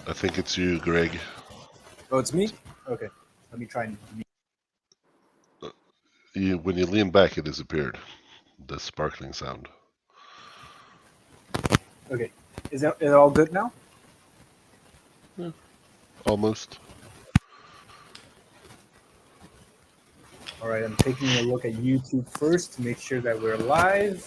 I think it's you, Greg. Oh, it's me? Okay. Let me try and. When you lean back, it disappeared. The sparkling sound. Okay. Is it all good now? Yeah, almost. All right. I'm taking a look at YouTube first to make sure that we're live.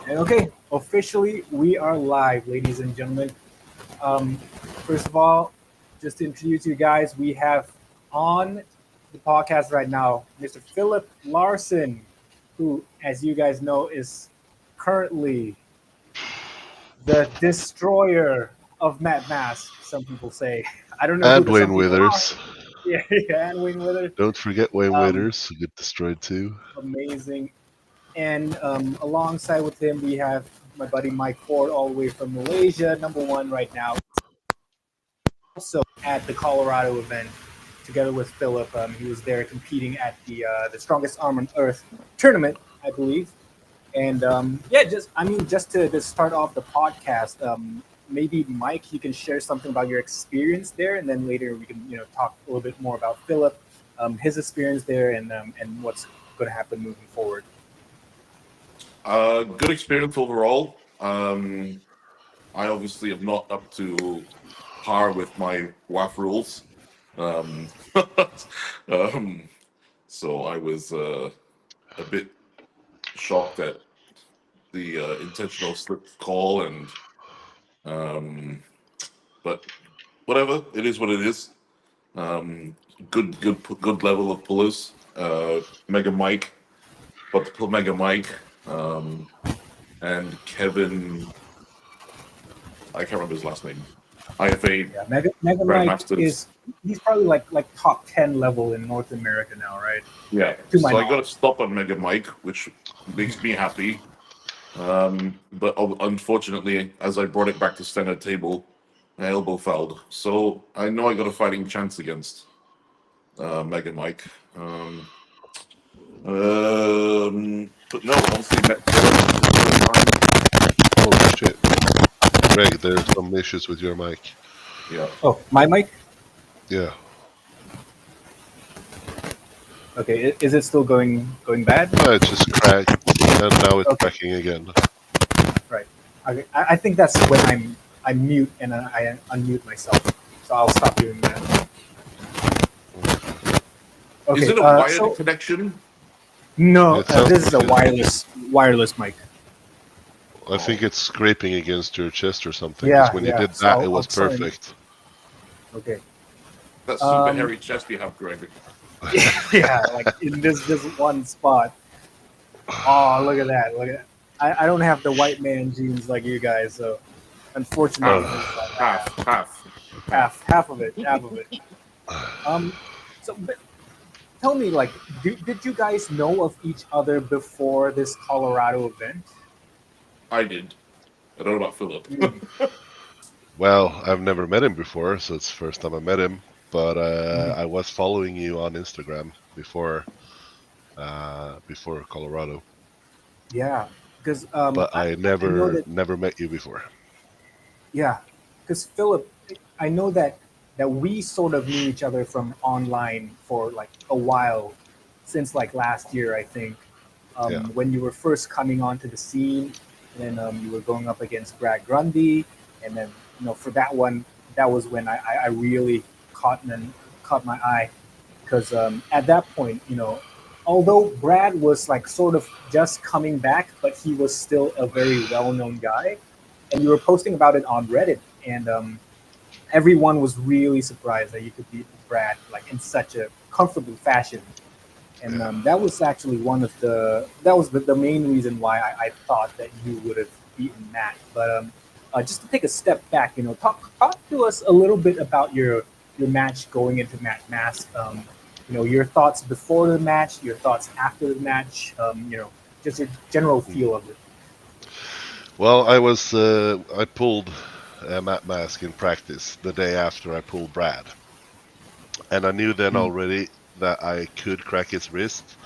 And okay, officially we are live, ladies and gentlemen. Um, First of all, just to introduce you guys, we have on the podcast right now Mr. Filip Larsson, who, as you guys know, is currently the destroyer of Matt Mask. Some people say. I don't know who And the Wayne some people are. Withers. Yeah, yeah, and Wayne Wither. Don't forget Wayne Um, Withers, who get destroyed too. Amazing. And alongside with him, we have my buddy Mike Ford, all the way from Malaysia, number one right now. Also at the Colorado event, together with Philip. He was there competing at the Strongest Arm on Earth tournament, I believe. And yeah, just to start off the podcast, maybe Mike, you can share something about your experience there, and then later we can talk a little bit more about Philip, his experience there, and what's going to happen moving forward. Good experience overall. I obviously am not up to par with my WAF rules. Um, um, so I was a bit shocked at the intentional slip call, and um, but whatever, it is what it is. Um, good level of pullers. Mega Mike, but to pull Mega Mike, um, and Kevin. I can't remember his last name. IFA Yeah, Mega Mike Grandmasters. is he's probably like top 10 level in North America now, right? Yeah. To my So I got a knowledge. stop on Mega Mike, which makes me happy. But unfortunately, as I brought it back to standard table, my elbow fouled. So I know I got a fighting chance against Mega Mike. But no, honestly, met Philip for the first time. Oh shit. Greg, there's some issues with your mic. Yeah. Oh, my mic. Yeah. Okay, is it still going bad? No, it just cracked, and now it's Okay, cracking again. right. Okay, I think that's when I mute and I unmute myself. So I'll stop doing that. Is Okay, it a wired so connection? no, It sounds this is a like it. wireless mic. I think Oh, it's scraping against your chest or something, because Yeah, when you yeah. did So that, it I'll was try and perfect. okay. that super Um, hairy chest you have, Greg. yeah, like in this one spot. Oh, look at that! Look at that. I don't have the white man genes like you guys, so unfortunately, this is Half, all I half, have. half, Half half. half of it, half of it. Um, so but tell me, like, did you guys know of each other before this Colorado event? I did. I don't know about Hmm. Philip. Well, I've never met him before, so it's the first time I met him. But Mhm. I was following you on Instagram before Colorado. Yeah, because But I I know never that. never met you before. Yeah, because Philip, I know that we sort of knew each other from online for like a while, since like last year, I think, Yeah. when you were first coming onto the scene, and then you were going up against Brad Grundy, and then for that one, that was when I really caught and caught my eye, because at that point, although Brad was like sort of just coming back, but he was still a very well known guy, and you were posting about it on Reddit, and everyone was really surprised that you could beat Brad like in such a comfortable fashion. And Yeah. that was actually the main reason why I thought that you would have beaten Matt. But just to take a step back, talk to us a little bit about your match going into Matt Mask. Your thoughts before the match, your thoughts after the match. Just your general Mm. feel of it. Well, I pulled Matt Mask in practice the day after I pulled Brad, and I knew then Mm. already that I could crack his wrist,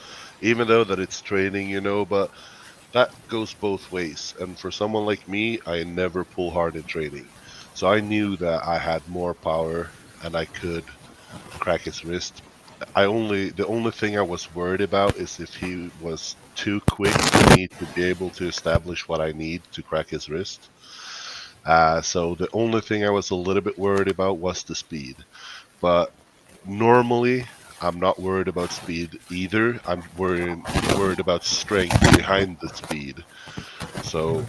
even though that it's training. But that goes both ways. And for someone like me, I never pull hard in training. So I knew that I had more power and I could crack his wrist. The only thing I was worried about is if he was too quick for me to be able to establish what I need to crack his wrist. So the only thing I was a little bit worried about was the speed. But normally, I'm not worried about speed either. I'm worried about strength behind the speed. So,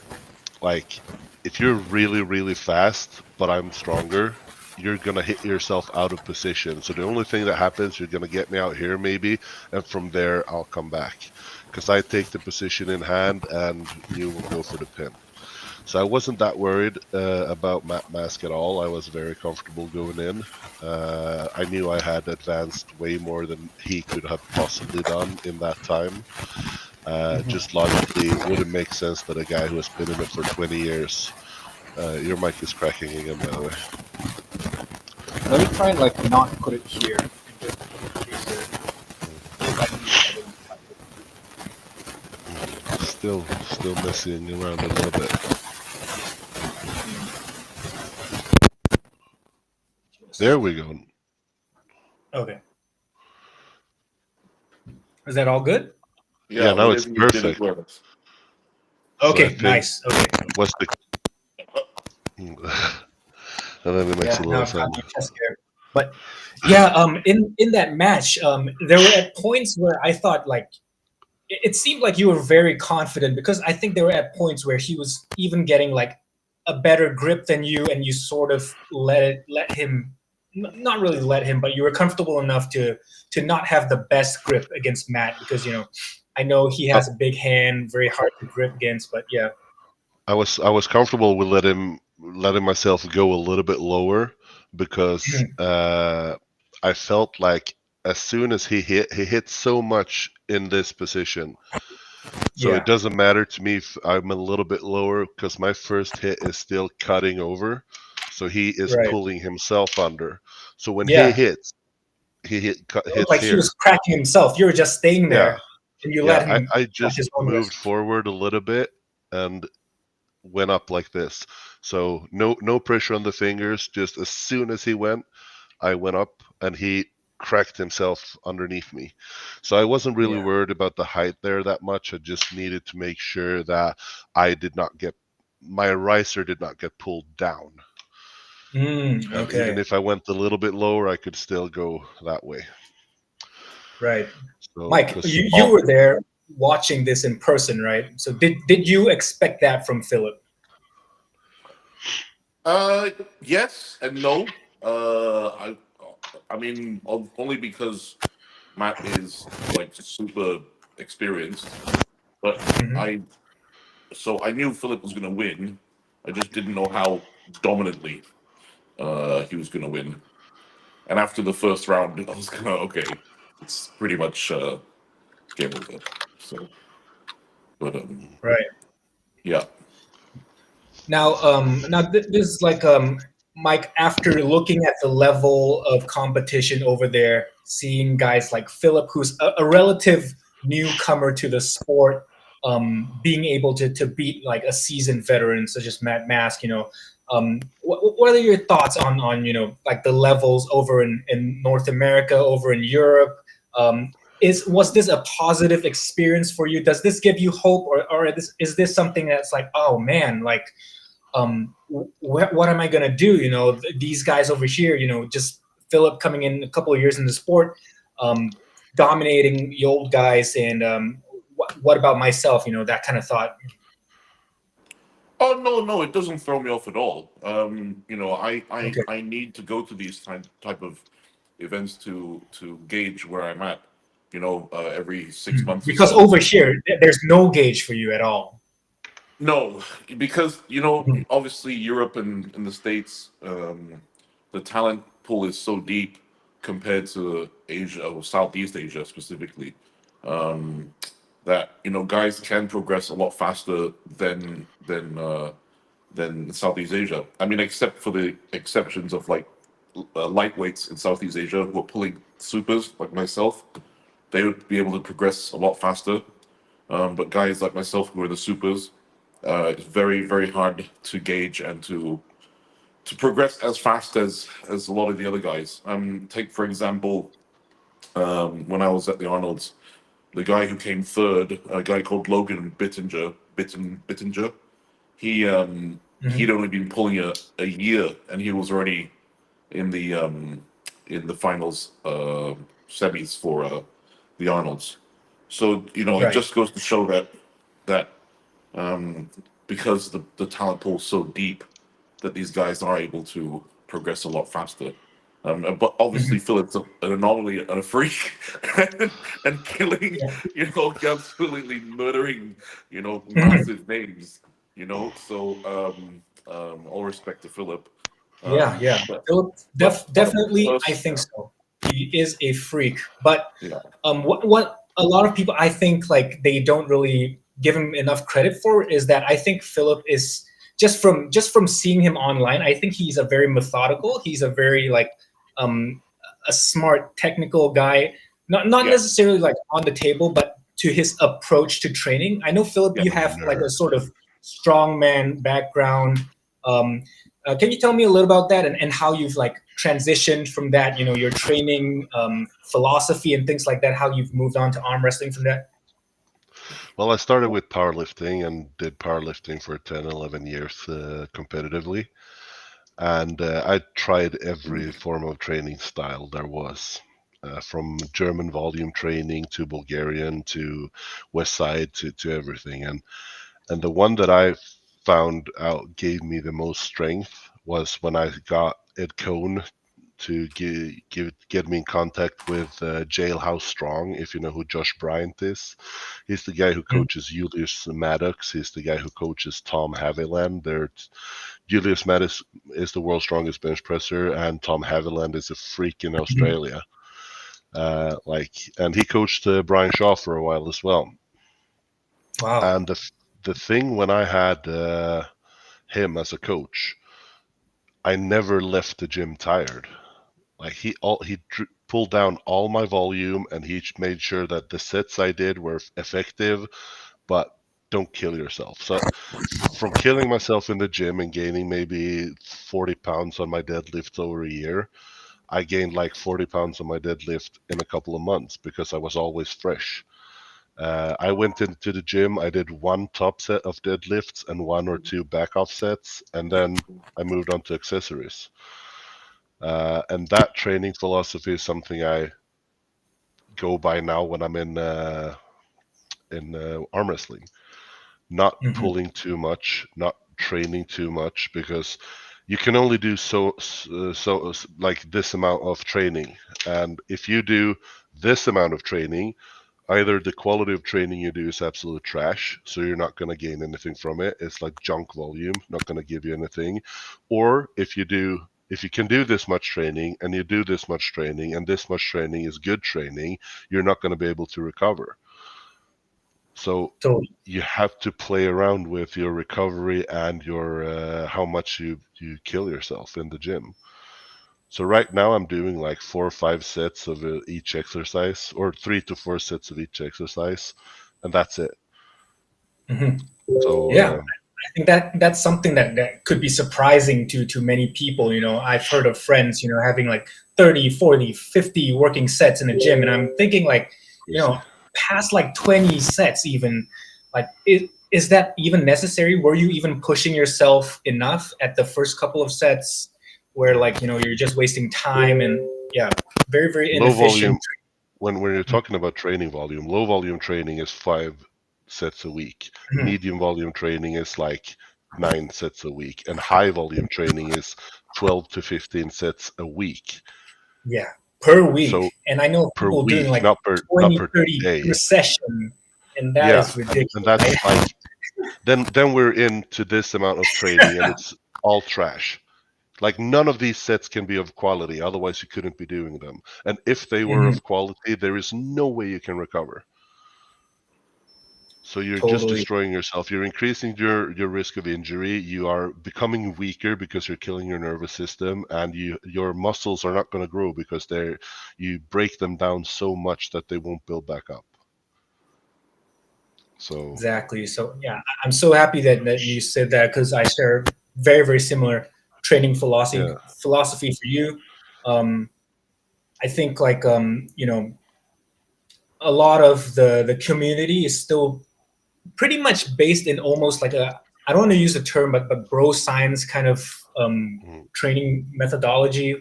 like, if you're really, really fast, but I'm stronger, you're gonna hit yourself out of position. So the only thing that happens, you're gonna get me out here maybe, and from there I'll come back, because I take the position in hand, and you will go for the pin. So I wasn't that worried about Matt Mask at all. I was very comfortable going in. I knew I had advanced way more than he could have possibly done in that time. Just logically, it wouldn't make sense that a guy who has been in it for 20 years. Your mic is cracking again, by the way. Let me try and like not put it here. And just put it here. Still messing around a little bit. There we go. Okay. Is that all good? Yeah, Yeah, now it's whatever you did, it perfect. works. So I Okay, think nice. Okay. what's the and then it makes Yeah, a now little I'm sound. having a chest hair. But yeah, in that match, there were at points where I thought like it seemed like you were very confident because I think there were at points where he was even getting like a better grip than you, and you sort of let him, not really let him, but you were comfortable enough to not have the best grip against Matt because I know he I, has a big hand, very hard to grip against. But yeah, I was comfortable with letting myself go a little bit lower because I felt like as soon as he hit so much in this position. So it yeah, doesn't matter to me if I'm a little bit lower because my first hit is still cutting over. So he is right, pulling himself under. So when he yeah. hits, It looked hits like he was here. cracking himself. You were just staying Yeah, there, and you yeah. let I, him I crack just his own moved wrist. forward a little bit and went up like this. So no pressure on the fingers. Just as soon as he went, I went up and he cracked himself underneath me. So I wasn't really Yeah. worried about the height there that much. I just needed to make sure that I did not get my riser did not get pulled down. And even Okay. if I went a little bit lower, I could still go that way. Right. So Mike, because you were there watching this in person, right? So did you expect that from Philip? Uh, yes and no. I mean, only because Matt is like super experienced, but Hmm. I so I knew Philip was gonna win. I just didn't know how dominantly he was gonna win. And after the first round, I was gonna okay, it's pretty much game over. So, but Right. yeah. Now this is like Mike. After looking at the level of competition over there, seeing guys like Philip, who's a relative newcomer to the sport, being able to beat like a seasoned veteran such as Matt Mask, what are your thoughts on like the levels over in North America, over in Europe? Was this a positive experience for you? Does this give you hope, or is this something that's like, oh man, like what am I gonna do? These guys over here, just Philip coming in a couple of years in the sport, um, dominating the old guys, and what about myself? That kind of thought. Oh no, no, it doesn't throw me off at all. Okay. I need to go to these type of events to gauge where I'm at. Every 6 months or Because so. over here, there's no gauge for you at all. No, because obviously Europe and the States, the talent pool is so deep compared to Asia or Southeast Asia specifically, um, that guys can progress a lot faster than Southeast Asia. I mean, except for the exceptions of like lightweights in Southeast Asia who are pulling supers like myself, they would be able to progress a lot faster. But guys like myself who are the supers, it's very, very hard to gauge and to progress as fast as a lot of the other guys. Take for example, when I was at the Arnold's, the guy who came third, a guy called Logan Bittinger, he'd Mhm. only been pulling a year, and he was already in the finals semis for the Arnold's. So it Right. just goes to show that um, because the talent pool is so deep, that these guys are able to progress a lot faster. But Mhm. obviously, Philip's an anomaly and a freak, and killing, Yeah. absolutely murdering, Mhm. massive names. So all respect to Philip. Yeah, yeah. But Philip, definitely, I think yeah, so. He is a freak. But yeah, what a lot of people, I think, like they don't really give him enough credit for is that I think Philip is just from seeing him online. I think he's a very methodical. He's a very like um, a smart technical guy. Not yeah, necessarily like on the table, but to his approach to training. I know Philip, yeah. you have like a Nerd. sort of strongman background. Um, can you tell me a little about that and how you've like transitioned from that, your training philosophy and things like that, how you've moved on to arm wrestling from that? Well, I started with powerlifting and did powerlifting for 10, 11 years competitively. And I tried every form of training style there was, from German volume training to Bulgarian to West Side to everything. And the one that I found out gave me the most strength was when I got Ed Cohn to get me in contact with Jailhouse Strong. If you know who Josh Bryant is, he's the guy who Mhm. coaches Julius Maddox. He's the guy who coaches Tom Haviland. Julius Maddox is the world's strongest bench presser, and Tom Haviland is a freak in Australia. And he coached Brian Shaw for a while as well. Wow. And the thing when I had him as a coach, I never left the gym tired. Like he pulled down all my volume, and he made sure that the sets I did were effective, but don't kill yourself. So from killing myself in the gym and gaining maybe 40 pounds on my deadlift over a year, I gained like 40 pounds on my deadlift in a couple of months because I was always fresh. I went into the gym, I did one top set of deadlifts and one or two back off sets, and then I moved on to accessories. And that training philosophy is something I go by now when I'm in arm wrestling. Not Hmm. pulling too much, not training too much, because you can only do like this amount of training. And if you do this amount of training, either the quality of training you do is absolute trash, so you're not going to gain anything from it. It's like junk volume, not going to give you anything. Or if you can do this much training and you do this much training and this much training is good training, you're not going to be able to recover. So So, you have to play around with your recovery and your how much you kill yourself in the gym. So right now I'm doing like 4 or 5 sets of each exercise, or 3 to 4 sets of each exercise, and that's it. mhm. So Yeah, I think that's something that could be surprising to many people. I've heard of friends, having like 30, 40, 50 working sets in a gym, and I'm thinking like, crazy. past like 20 sets even, like is that even necessary? Were you even pushing yourself enough at the first couple of sets where like, you're just wasting time and yeah, very, very Low inefficient. volume, when you're talking about training volume, low volume training is 5 sets a week. Mhm. Medium volume training is like 9 sets a week, and high volume training is 12 to 15 sets a week. Yeah, per So week. And I know per people doing week, like not 20, per 30 per day. session, and that Yeah, is and ridiculous. that's like then we're into this amount of training, and it's all trash. Like none of these sets can be of quality, otherwise you couldn't be doing them. And if they were Mhm. of quality, there is no way you can recover. So you're just Totally. destroying yourself. You're increasing your risk of injury. You are becoming weaker because you're killing your nervous system, and your muscles are not going to grow because you break them down so much that they won't build back up. So Exactly. So yeah, I'm so happy that you said that because I share very very similar training yeah, philosophy for you. Um, I think like a lot of the community is still pretty much based in almost like a, I don't want to use the term, but bro science kind of mm, training methodology,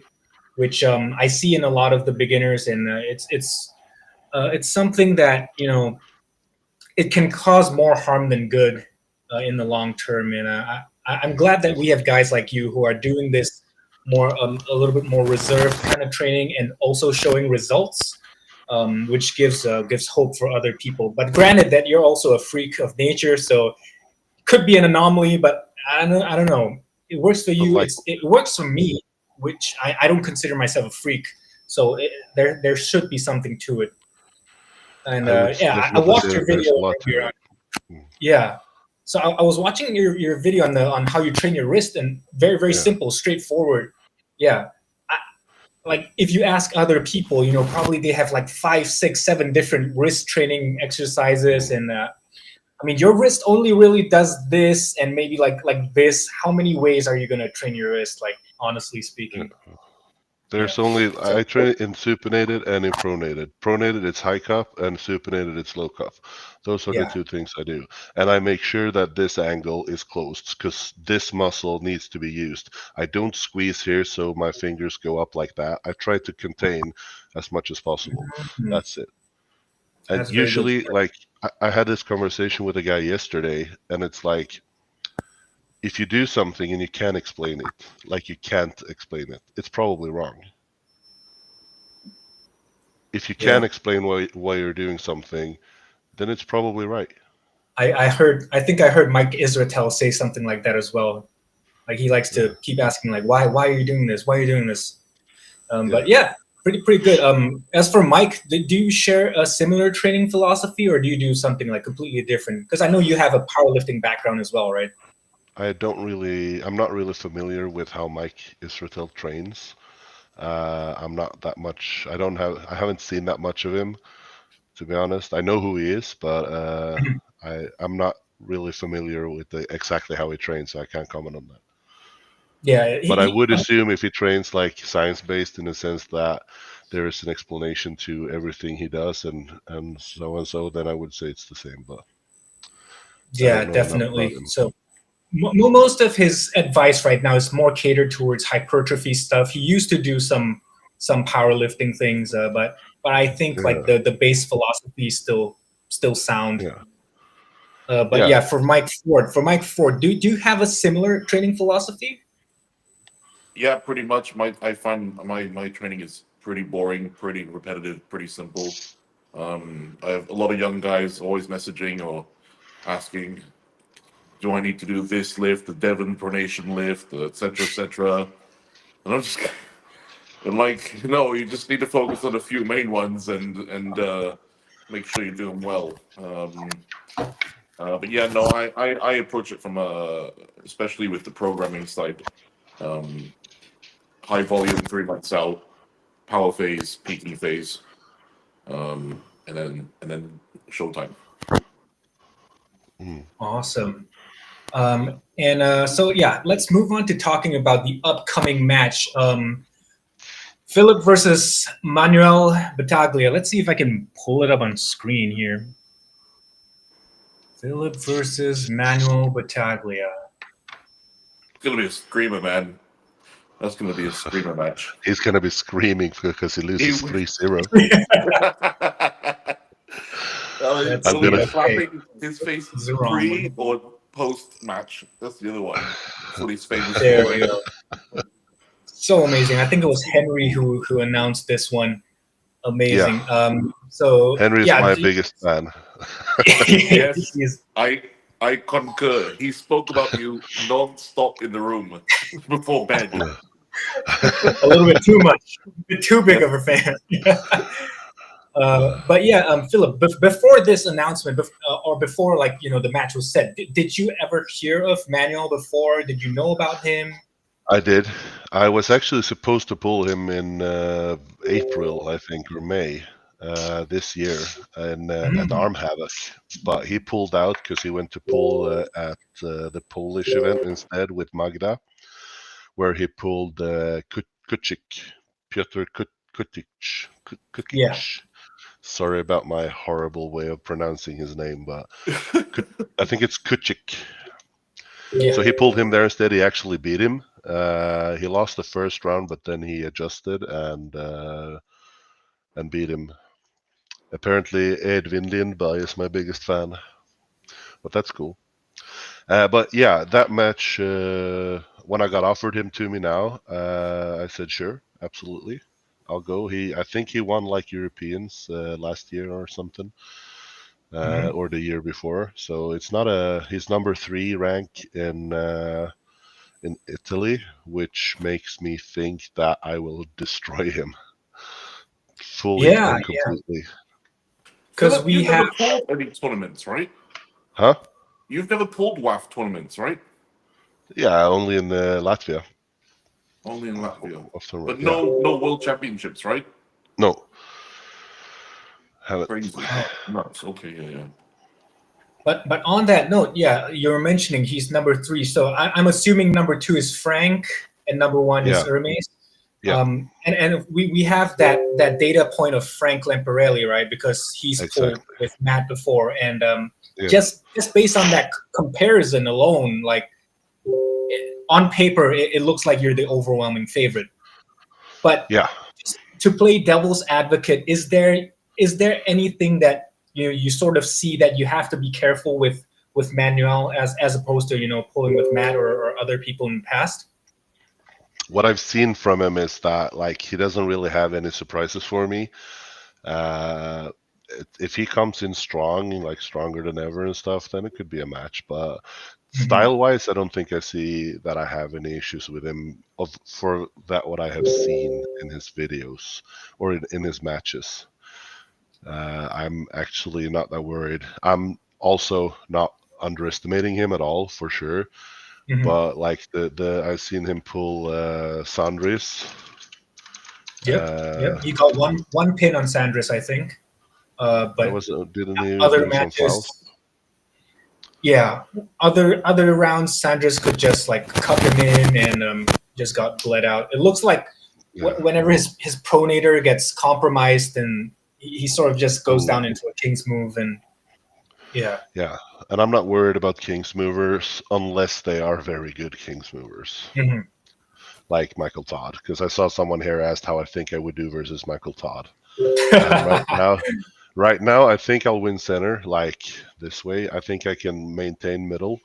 which I see in a lot of the beginners, and it's something that it can cause more harm than good in the long term. And I'm glad that we have guys like you who are doing this more, a little bit more reserved kind of training, and also showing results, which gives hope for other people. But granted that you're also a freak of nature, so could be an anomaly. But I don't know. It works for but you. like It works for me, which I don't consider myself a freak. So there should be something to it. And I would yeah, I definitely say watched your that there's video a lot to earlier. it. Mm, Yeah. So I was watching your video on how you train your wrist, and very very yeah, simple, straightforward. Yeah. I, like if you ask other people, probably they have like five, six, seven different wrist training exercises, mm, and I mean your wrist only really does this, and maybe like this. How many ways are you gonna train your wrist? Like honestly yeah. speaking, yeah. There's only So I train it in supinated and in pronated. Pronated it's high cuff and supinated it's low cuff. Those are the yeah. two things I do. And I make sure that this angle is closed because this muscle needs to be used. I don't squeeze here so my fingers go up like that. I try to contain as much as possible. Mhm. That's it. And That's very good. usually like I had this conversation with a guy yesterday and it's like if you do something and you can't explain it, like you can't explain it, it's probably wrong. If you Yeah. can explain why you're doing something, then it's probably right. I think I heard Mike Israetel say something like that as well. Like he likes Yeah, to keep asking like why are you doing this? Why are you doing this? But yeah. yeah, pretty good. As for Mike, do you share a similar training philosophy, or do you do something like completely different? Because I know you have a powerlifting background as well, right? I'm not really familiar with how Mike Israetel trains. I'm not that much. I haven't seen that much of him, to be honest. I know who he is, but I'm not really familiar with exactly how he trains, so I can't comment on that. Yeah, But I would assume if he trains like science based in the sense that there is an explanation to everything he does and so, then I would say it's the same. But I yeah, don't know enough about definitely. him. So most of his advice right now is more catered towards hypertrophy stuff. He used to do some powerlifting things, but I think like Yeah, the base philosophy is still sound. yeah, But yeah. yeah, for Mike Ford, do you have a similar training philosophy? Yeah, pretty much. I find my training is pretty boring, pretty repetitive, pretty simple. I have a lot of young guys always messaging or asking, "Do I need to do this lift, the Devon pronation lift, etc., etc.?" And I'm just and like, no, you just need to focus on a few main ones and make sure you do them well. But yeah, no, I approach it from especially with the programming side, um, high volume 3 months out, power phase, peaking phase, and then showtime. Mm. Awesome. And so yeah, let's move on to talking about the upcoming match. Philip versus Manuel Battaglia. Let's see if I can pull it up on screen here. Philip versus Manuel Battaglia. It's gonna be a screamer, man. That's gonna be a screamer match. He's gonna be screaming because he He, loses 3-0. Let's I'm Will he see. be gonna Okay, slapping his face this is the wrong pre one. or post match? That's the other one. That's what he's famous There for, we right? go. So amazing. I think it was Henry who announced this one. yeah. Amazing. So Henry's yeah, my biggest fan. Yes, he's I I concur. He spoke about you non-stop in the room before bed. a little bit too much, a bit too big Yes. of a fan. But yeah, Philip, before this announcement, or before like the match was set, did you ever hear of Manuel before? Did you know about him? I did. I was actually supposed to pull him in April, I think, or May. this year in at Mm. Arm Havoc, but he pulled out because he went to pull at the Polish event instead with Magda, where he pulled Kucik, Piotr Yeah, Kukic. Sorry about my horrible way of pronouncing his name, but I think it's Kucik. yeah, So he pulled him there instead. He actually beat him. He lost the first round, but then he adjusted and beat him. Apparently, Ed Vinlindberg is my biggest fan, but that's cool. But yeah, that match, when I got offered him to me now, I said sure, absolutely, I'll go. I think he won like Europeans last year or something, hmm or the year before. So it's not a he's number three rank in Italy, which makes me think that I will destroy him fully yeah, and yeah. completely. Because Philip, we you've have, never pulled any tournaments, right? Huh? You've never pulled WAF tournaments, right? Yeah, only in Latvia. Only in Latvia. Of tournament. But Yeah, no world championships, right? no, haven't. Crazy. Nuts. Okay, yeah, yeah. but on that note, yeah, you're mentioning he's number three. So I'm assuming number two is Frank and number one is Yeah, Hermes. yeah, And we have that data point of Frank Lamparelli, right? Because he's pulled exactly. with Matt before, and Yeah, just based on that comparison alone, like on paper, it looks like you're the overwhelming favorite. But yeah. to play devil's advocate, is there anything that you sort of see that you have to be careful with Manuel as opposed to pulling with Matt or other people in the past? What I've seen from him is that like he doesn't really have any surprises for me. Uh, if he comes in strong, like stronger than ever and stuff, then it could be a match. But Hmm. style-wise, I don't think I see that I have any issues with him of for that what I have seen in his videos or in his matches. I'm actually not that worried. I'm also not underestimating him at all, for sure. Hmm. But like the I've seen him pull Sandris. Yep, Uh, yep. He got one pin on Sandris, I think. that But was didn't he other lose on fouls? matches, yeah, other rounds, Sandris could just like cup him in and just got bled out. It looks like Yeah. whenever his pronator gets compromised, and he sort of just goes Ooh, down into a king's move, and yeah. yeah. And I'm not worried about Kings movers unless they are very good Kings movers, Mhm. like Michael Todd. Because I saw someone here asked how I think I would do versus Michael Todd, and right now, I think I'll win center like this way. I think I can maintain middle,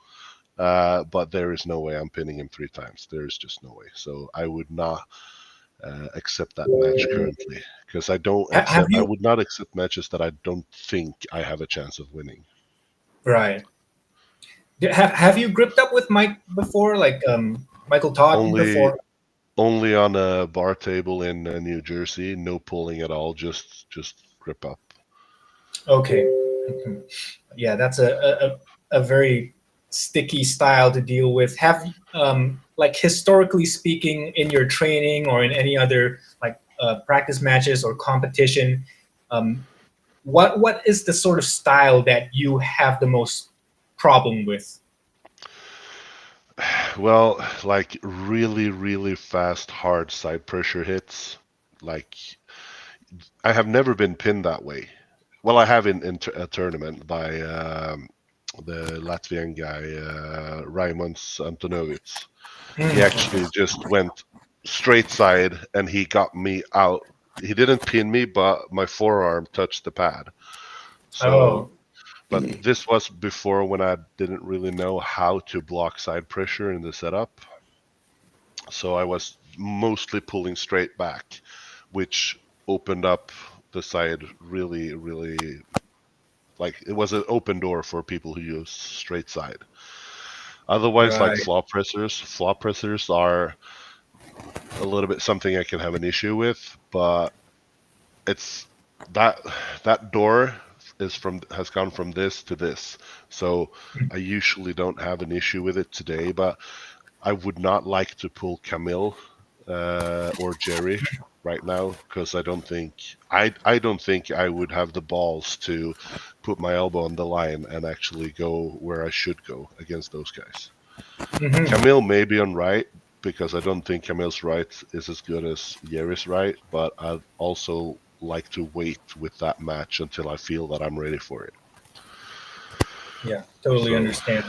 but there is no way I'm pinning him three times. There is just no way. So I would not accept that match currently because I don't Have accept. I you would not accept matches that I don't think I have a chance of winning. right? Have you gripped up with Mike before, like Michael Todd Only before? only on a bar table in New Jersey. No pulling at all. Just grip up. Okay. Mhm. Yeah, that's a very sticky style to deal with. Have like historically speaking, in your training or in any other like practice matches or competition, um, what is the sort of style that you have the most problem with? Well, like really fast, hard side pressure hits. Like I have never been pinned that way. Well, I have in a tournament by the Latvian guy Raimonds Antonovits. He Mm. actually just went straight side and he got me out. He didn't pin me, but my forearm touched the pad. So, Oh, but this was before when I didn't really know how to block side pressure in the setup. So I was mostly pulling straight back, which opened up the side really like it was an open door for people who use straight side. Otherwise, like right, flop pressers are a little bit something I can have an issue with, but it's that that door has gone from this to this. So I usually don't have an issue with it today, but I would not like to pull Camille or Jerry. right now because I don't think I would have the balls to put my elbow on the line and actually go where I should go against those guys. Hmm. Camille may be on right because I don't think Camille's right is as good as Yeri's right, but I'd also like to wait with that match until I feel that I'm ready for it. Yeah, totally So understand.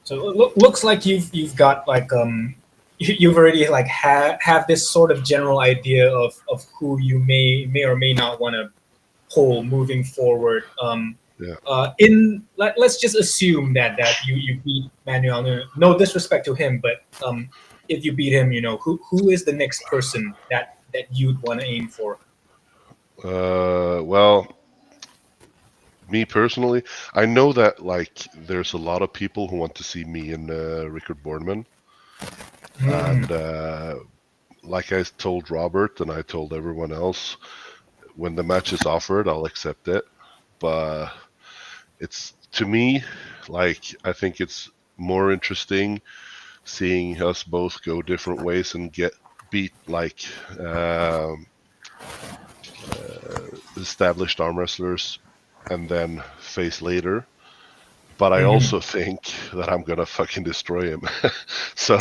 So it looks like you've got like you've already like have this sort of general idea of who you may or may not want to pull moving forward. yeah. Let's just assume that you beat Manuel. No disrespect to him, but if you beat him, who is the next person that you'd want to aim for? Well, me personally, I know that like there's a lot of people who want to see me and Richard Boardman, Mm, and like I told Robert and I told everyone else, when the match is offered, I'll accept it. But it's to me, like I think it's more interesting seeing us both go different ways and get beat like established arm wrestlers and then face later. But I mhm. also think that I'm gonna fucking destroy him. So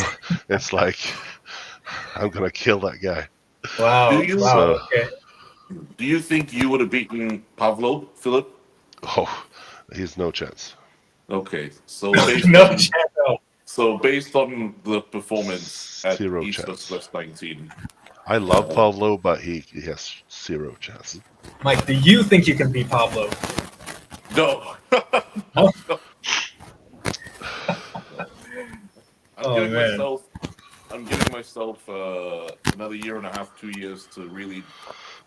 it's like I'm gonna kill that guy. Do Wow, you wow, So okay. do you think you would have beaten Pavlo, Philip? oh, he's no chance. Okay, so based No on chance. Oh, the performance at Zero East chance. West 19, I love Pavlo, but he has zero chance. Mike, do you think you can beat Pablo? no, No. no, no. I'm Oh giving man. myself I'm giving myself another year and a half, 2 years to really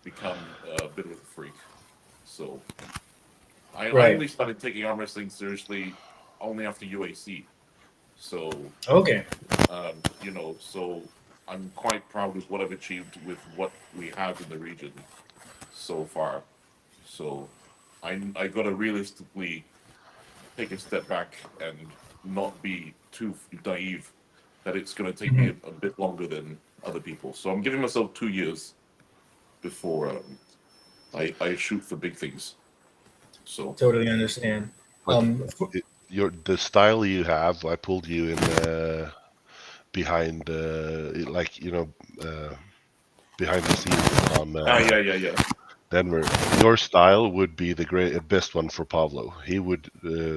become a bit of a freak. So I Right. only started taking arm wrestling seriously only after UAC. So Okay. so I'm quite proud of what I've achieved with what we have in the region so far. So I got to realistically take a step back and not be too naive that it's going to take me Mhm. a bit longer than other people. So I'm giving myself 2 years before I shoot for big things. So Totally understand. But For, the style you have, I pulled you in behind, like behind the scenes on yeah. Denver. Your style would be the best one for Pavlo. He would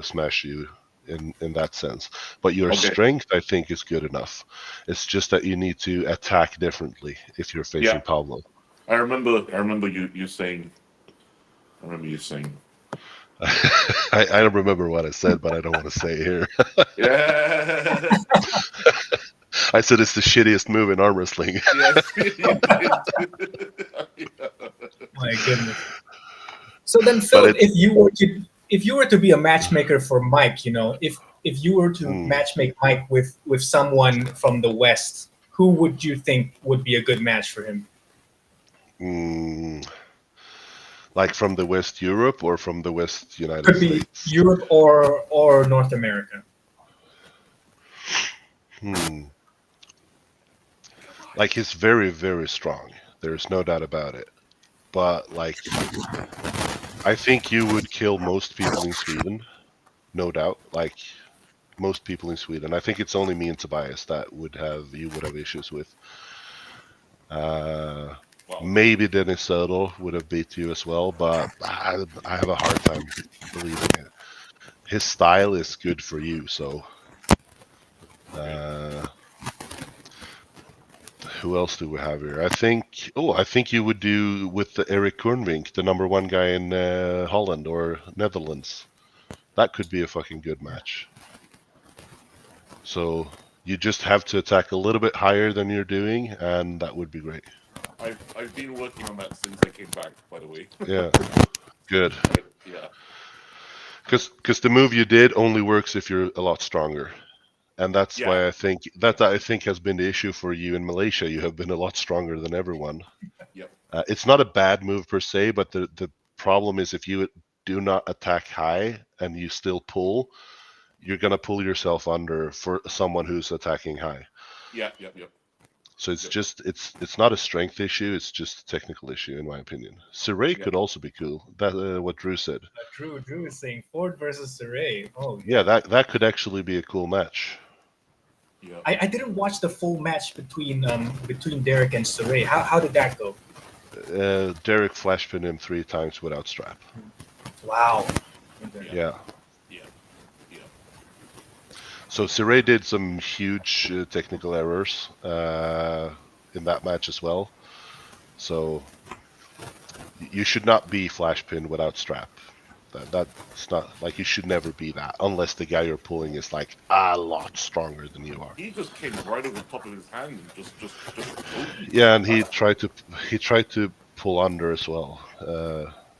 smash you in that sense. But your Okay. strength, I think, is good enough. It's just that you need to attack differently if you're Yeah. facing Pavlo. I remember you saying. I remember you saying. I don't remember what I said, but I don't want to say it here. Yeah. I said it's the shittiest move in arm wrestling. Yes, you did. Yeah. my goodness. So then, But Philip, it's if you were to be a matchmaker for Mike, if you were to hmm, matchmake Mike with someone from the West, who would you think would be a good match for him? hmm, like from the West Europe or from the West United Could be States. Europe or North America. Hmm. Like he's very, very strong. There's no doubt about it. But like I think you would kill most people in Sweden, no doubt. Like most people in Sweden. I think it's only me and Tobias that would have issues with. Uh, Wow. maybe Dennis Söderl would have beat you as well, but I have a hard time believing it. His style is good for you, so Okay. uh, who else do we have here? I think you would do with the Eric Kornvink, the number one guy in Holland or Netherlands. That could be a fucking good match. So you just have to attack a little bit higher than you're doing, and that would be great. I've been working on that since I came back. By the way. Yeah, good. Yeah. Because the move you did only works if you're a lot stronger, and that's Yeah. why I think has been the issue for you in Malaysia. You have been a lot stronger than everyone. Yep. It's not a bad move per se, but the problem is if you do not attack high and you still pull, you're gonna pull yourself under for someone who's attacking high. Yeah. Yep. Yep. So it's not a strength issue. It's just a technical issue, in my opinion. Saray Yeah. could also be cool. That what Drew said. Drew is saying Ford versus Saray. Oh Yeah, yeah. that could actually be a cool match. Yeah. I didn't watch the full match between Derek and Saray. How did that go? Derek flash pinned him 3 times without strap. Wow. Yeah. Yeah. Yeah. Yeah. So Saray did some huge technical errors in that match as well. So you should not be flash pinned without strap. That's not like you should never be that unless the guy you're pulling is like a lot stronger than you are. He just came right over the top of his hand and just opened Yeah, like and that. he tried to pull under as well.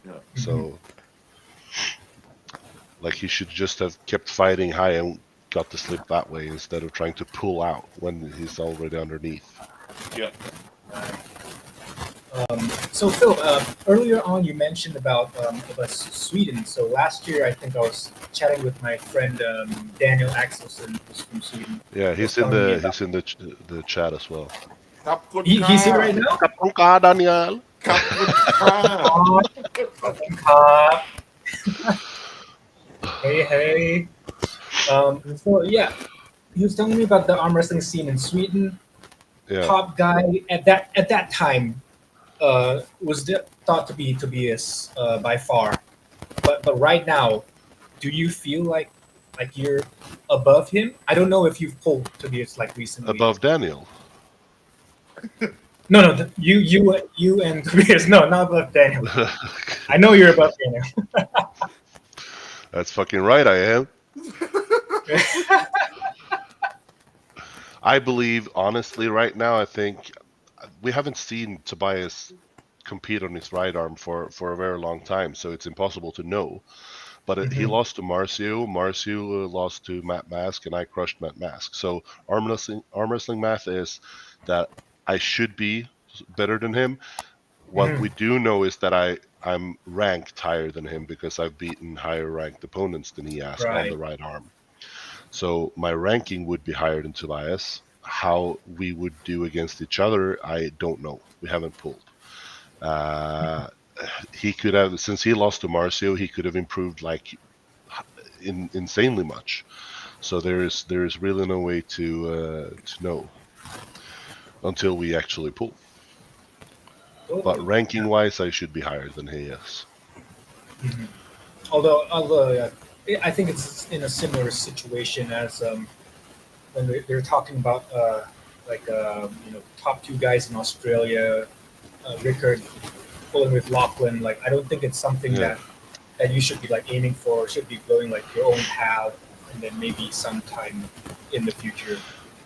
Yeah. So like he should just have kept fighting high and got the slip that way instead of trying to pull out when he's already underneath. Yeah. So Phil, earlier on you mentioned about Sweden. So last year I think I was chatting with my friend Daniel Axelsson, who's from Sweden. Yeah, He was he's in telling me the about. he's in the chat as well. He's here right now. Kapunka, Daniel. Kapunka. Oh, fucking cop. Hey, hey. So yeah, he was telling me about the arm wrestling scene in Sweden. Yeah, Top guy at that time was thought to be as by far. But right now, do you feel like you're above him? I don't know if you've pulled Tobias like recently. above Daniel. No, you and Tobias. No, not above Daniel. I know you're above Daniel. That's fucking right, I am. I believe, honestly, right now, I think we haven't seen Tobias compete on his right arm for a very long time, so it's impossible to know. But he Mhm. lost to Marcio. Marcio lost to Matt Mask, and I crushed Matt Mask. So arm wrestling math is that I should be better than him. What Mhm. we do know is that I'm ranked higher than him because I've beaten higher ranked opponents than he has on the Right. right arm. So my ranking would be higher than Tobias. How we would do against each other, I don't know. We haven't pulled. Uh, he could have, since he lost to Marcio, he could have improved like insanely much. So there is really no way to know until we actually pull. But Totally. ranking wise, I should be higher than he is. Mhm. Although I think it's in a similar situation as when they're talking about top two guys in Australia, Rickard pulling with Lachlan. Like I don't think it's something Yeah, that you should be like aiming for. Should be going like your own path, and then maybe sometime in the future you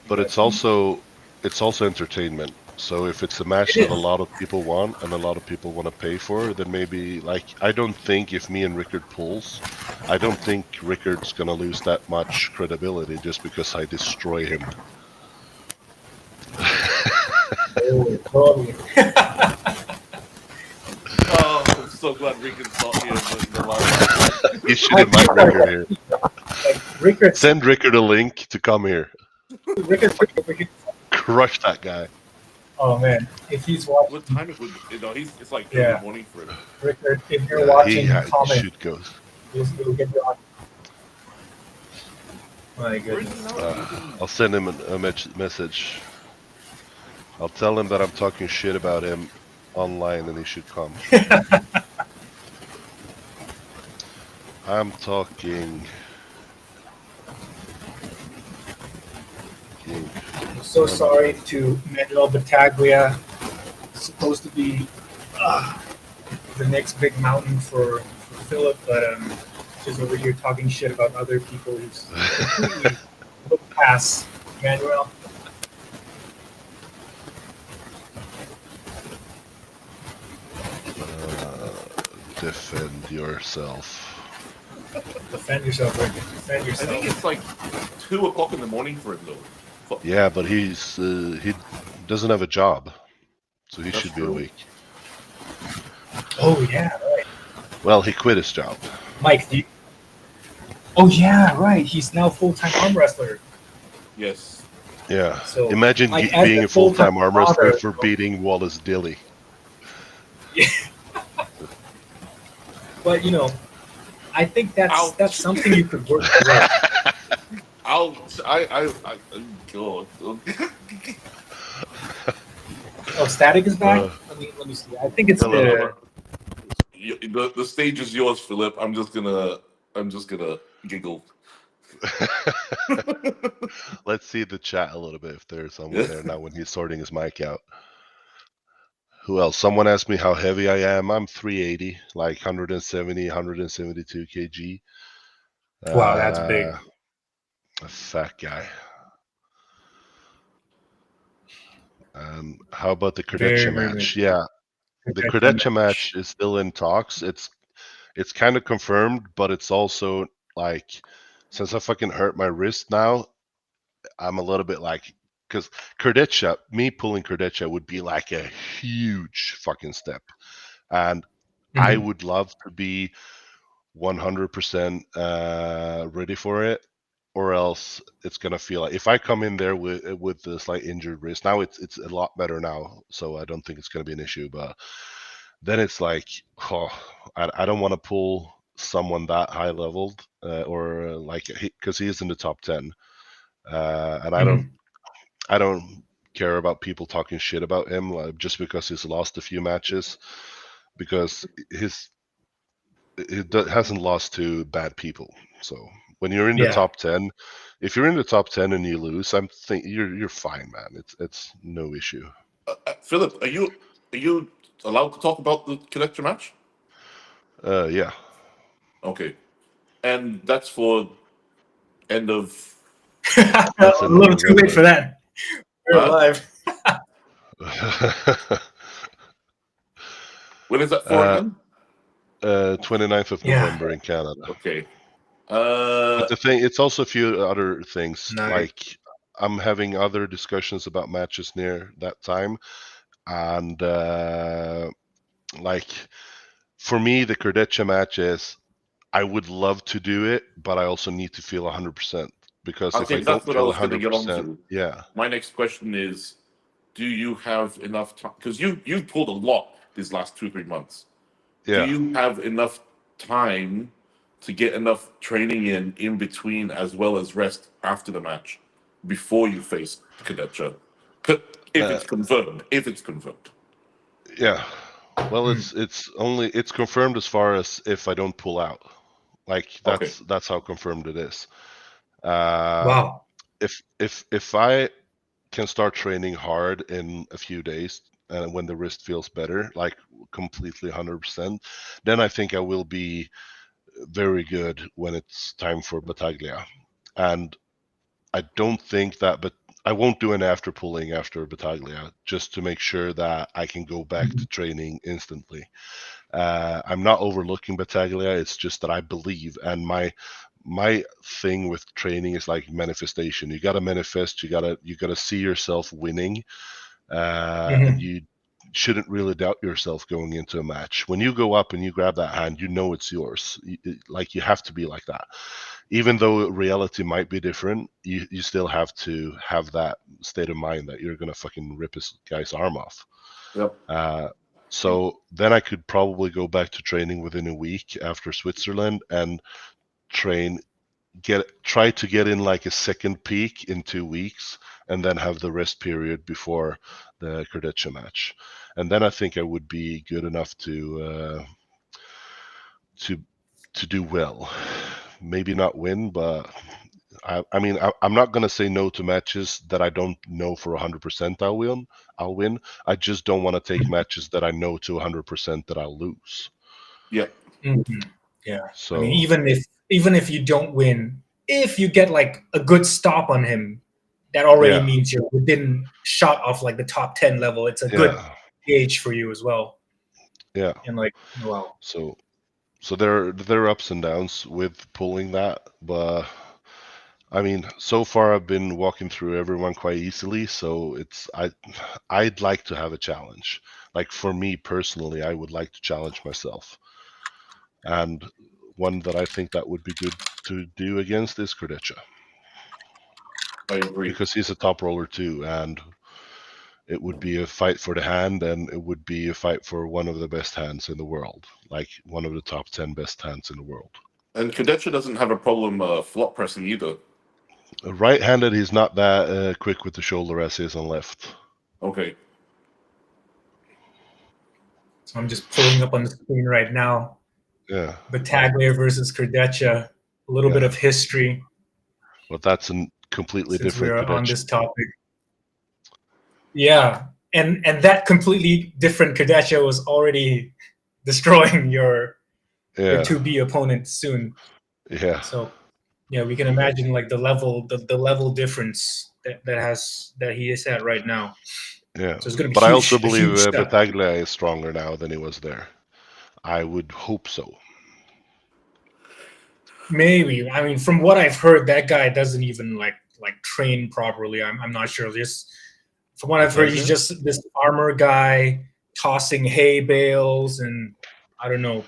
but guys it's can. also it's also entertainment. So if it's a match It that a is. lot of people want and a lot of people want to pay for, then maybe like I don't think if me and Rickard pulls, I don't think Rickard's gonna lose that much credibility just because I destroy him. Oh, totally. Oh, I'm so glad Rickard's not here in the live chat. You should I feel invite Rickard here. like Rickard's Send Rickard a link to come here. Rickard. Crush that guy. Oh man, if he's watching, What time it would it's like 2 in the yeah, morning for him. Rickard, if you're Yeah, watching, he comment. should go. We'll get you on. My Where is he goodness. now? I'll send him a message. I'll tell him that I'm talking shit about him online and he should come. I'm talking. I'm so sorry to Manuel Battaglia. It's supposed to be the next big mountain for Philip, but just over here talking shit about other people who's completely looked past Manuel. Defend yourself. Defend yourself, Rick. Defend I yourself. think it's like 2 o'clock in the morning for him though. Yeah, but he doesn't have a job, so he That's should be true. awake. Oh yeah, right. Well, he quit his job. Mike, do you... Oh yeah, right. He's now full-time arm wrestler. Yes. Yeah. So, Imagine like as being a a full time full-time arm wrestler father, for beating Wallace Dilly. but I think that's Ouch! something you could work with. Ouch! God. Oh, Static is back. Uh, Let me see. I think it's hello. the The stage is yours, Philip. I'm just gonna giggle. Let's see the chat a little bit if there's someone Yeah. there now when he's sorting his mic out. Who else? Someone asked me how heavy I am. I'm 380, like 170, 172 kg. wow. That's Uh, big. a fat guy. How about the Very Krdecha very big. match? Yeah, the Protection Krdecha match. match is still in talks. It's kind of confirmed, but it's also like since I fucking hurt my wrist now, I'm a little bit like because Krdecha, me pulling Krdecha would be like a huge fucking step, and I Mhm. would love to be 100% ready for it, or else it's gonna feel like if I come in there with the slight injured wrist. Now it's a lot better now, so I don't think it's gonna be an issue. But then it's like, oh, I don't want to pull someone that high leveled or like because he is in the top 10, and Mhm. I don't care about people talking shit about him just because he's lost a few matches because hasn't lost to bad people. So when you're in the Yeah. top 10, if you're in the top 10 and you lose, I'm think you're fine, man. It's no issue. Philip, are you allowed to talk about the collector match? Yeah, Okay, and that's for end of A that's in little too late for November. that. We're huh? alive. When is that for uh, again? 29th of Yeah. November in Canada. Okay. But the thing, it's also a few other things. Nice. Like I'm having other discussions about matches near that time, and like for me, the Krdecha match is I would love to do it, but I also need to feel 100% because if I Okay, that's don't what I feel was going to get 100%, onto. yeah, My next question is, do you have enough time? Because you pulled a lot these last 2 3 months. Do yeah. you have enough time to get enough training in between as well as rest after the match before you face Kadecha? If Uh, it's confirmed, if it's confirmed. yeah. Well, Mm. it's confirmed as far as if I don't pull out. Like Okay. that's how confirmed it is. Uh, Wow. if I can start training hard in a few days and when the wrist feels better, like completely 100%, then I think I will be very good when it's time for Battaglia. And I don't think that, but I won't do an after pulling after Battaglia just to make sure that I can go back to Mhm. training instantly. I'm not overlooking Battaglia. It's just that I believe, and my thing with training is like manifestation. You got to manifest. You got to see yourself winning, and Mhm. you shouldn't really doubt yourself going into a match. When you go up and you grab that hand, you know it's yours. Like you have to be like that. Even though reality might be different, you still have to have that state of mind that you're gonna fucking rip this guy's arm off. Yep. Uh, so then I could probably go back to training within a week after Switzerland and train try to get in like a second peak in 2 weeks and then have the rest period before the Krdecha match. And then I think I would be good enough to to do well. Maybe not win, but I mean, I'm not gonna say no to matches that I don't know for 100% I'll win. I'll win. I just don't want to take matches that I know to 100% that I'll lose. Yep. Mhm. Yeah. I mean, So even if you don't win, if you get like a good stop on him, that already yeah, means you're within shot of like the top 10 level. It's a good yeah, gauge for you as well. yeah. And like, wow. So there are ups and downs with pulling that, but I mean, so far I've been walking through everyone quite easily. So I'd like to have a challenge. Like for me personally, I would like to challenge myself, and one that I think that would be good to do against is Krdecha. I agree. because he's a top roller too, and it would be a fight for the hand, and it would be a fight for one of the best hands in the world, like one of the top 10 best hands in the world. And Kadecha doesn't have a problem flop pressing either. Right-handed, he's not that quick with the shoulder as he is on left. Okay. So I'm just pulling up on the screen right now. Yeah. Battaglia versus Cardecia. A little bit Yeah. of history But that's a completely since we different are on Kadech. this topic. Yeah, and that completely different Cardecia was already destroying your Yeah. 2B opponent soon. Yeah. So yeah, we can imagine like the level difference that he is at right now. Yeah. So it's going to But be I also a believe huge step. Battaglia is stronger now than he was there. I would hope so. Maybe. I mean, from what I've heard, that guy doesn't even like train properly. I'm not sure. Just from what I've heard, he's Battaglia? just this farmer guy tossing hay bales, and I don't know.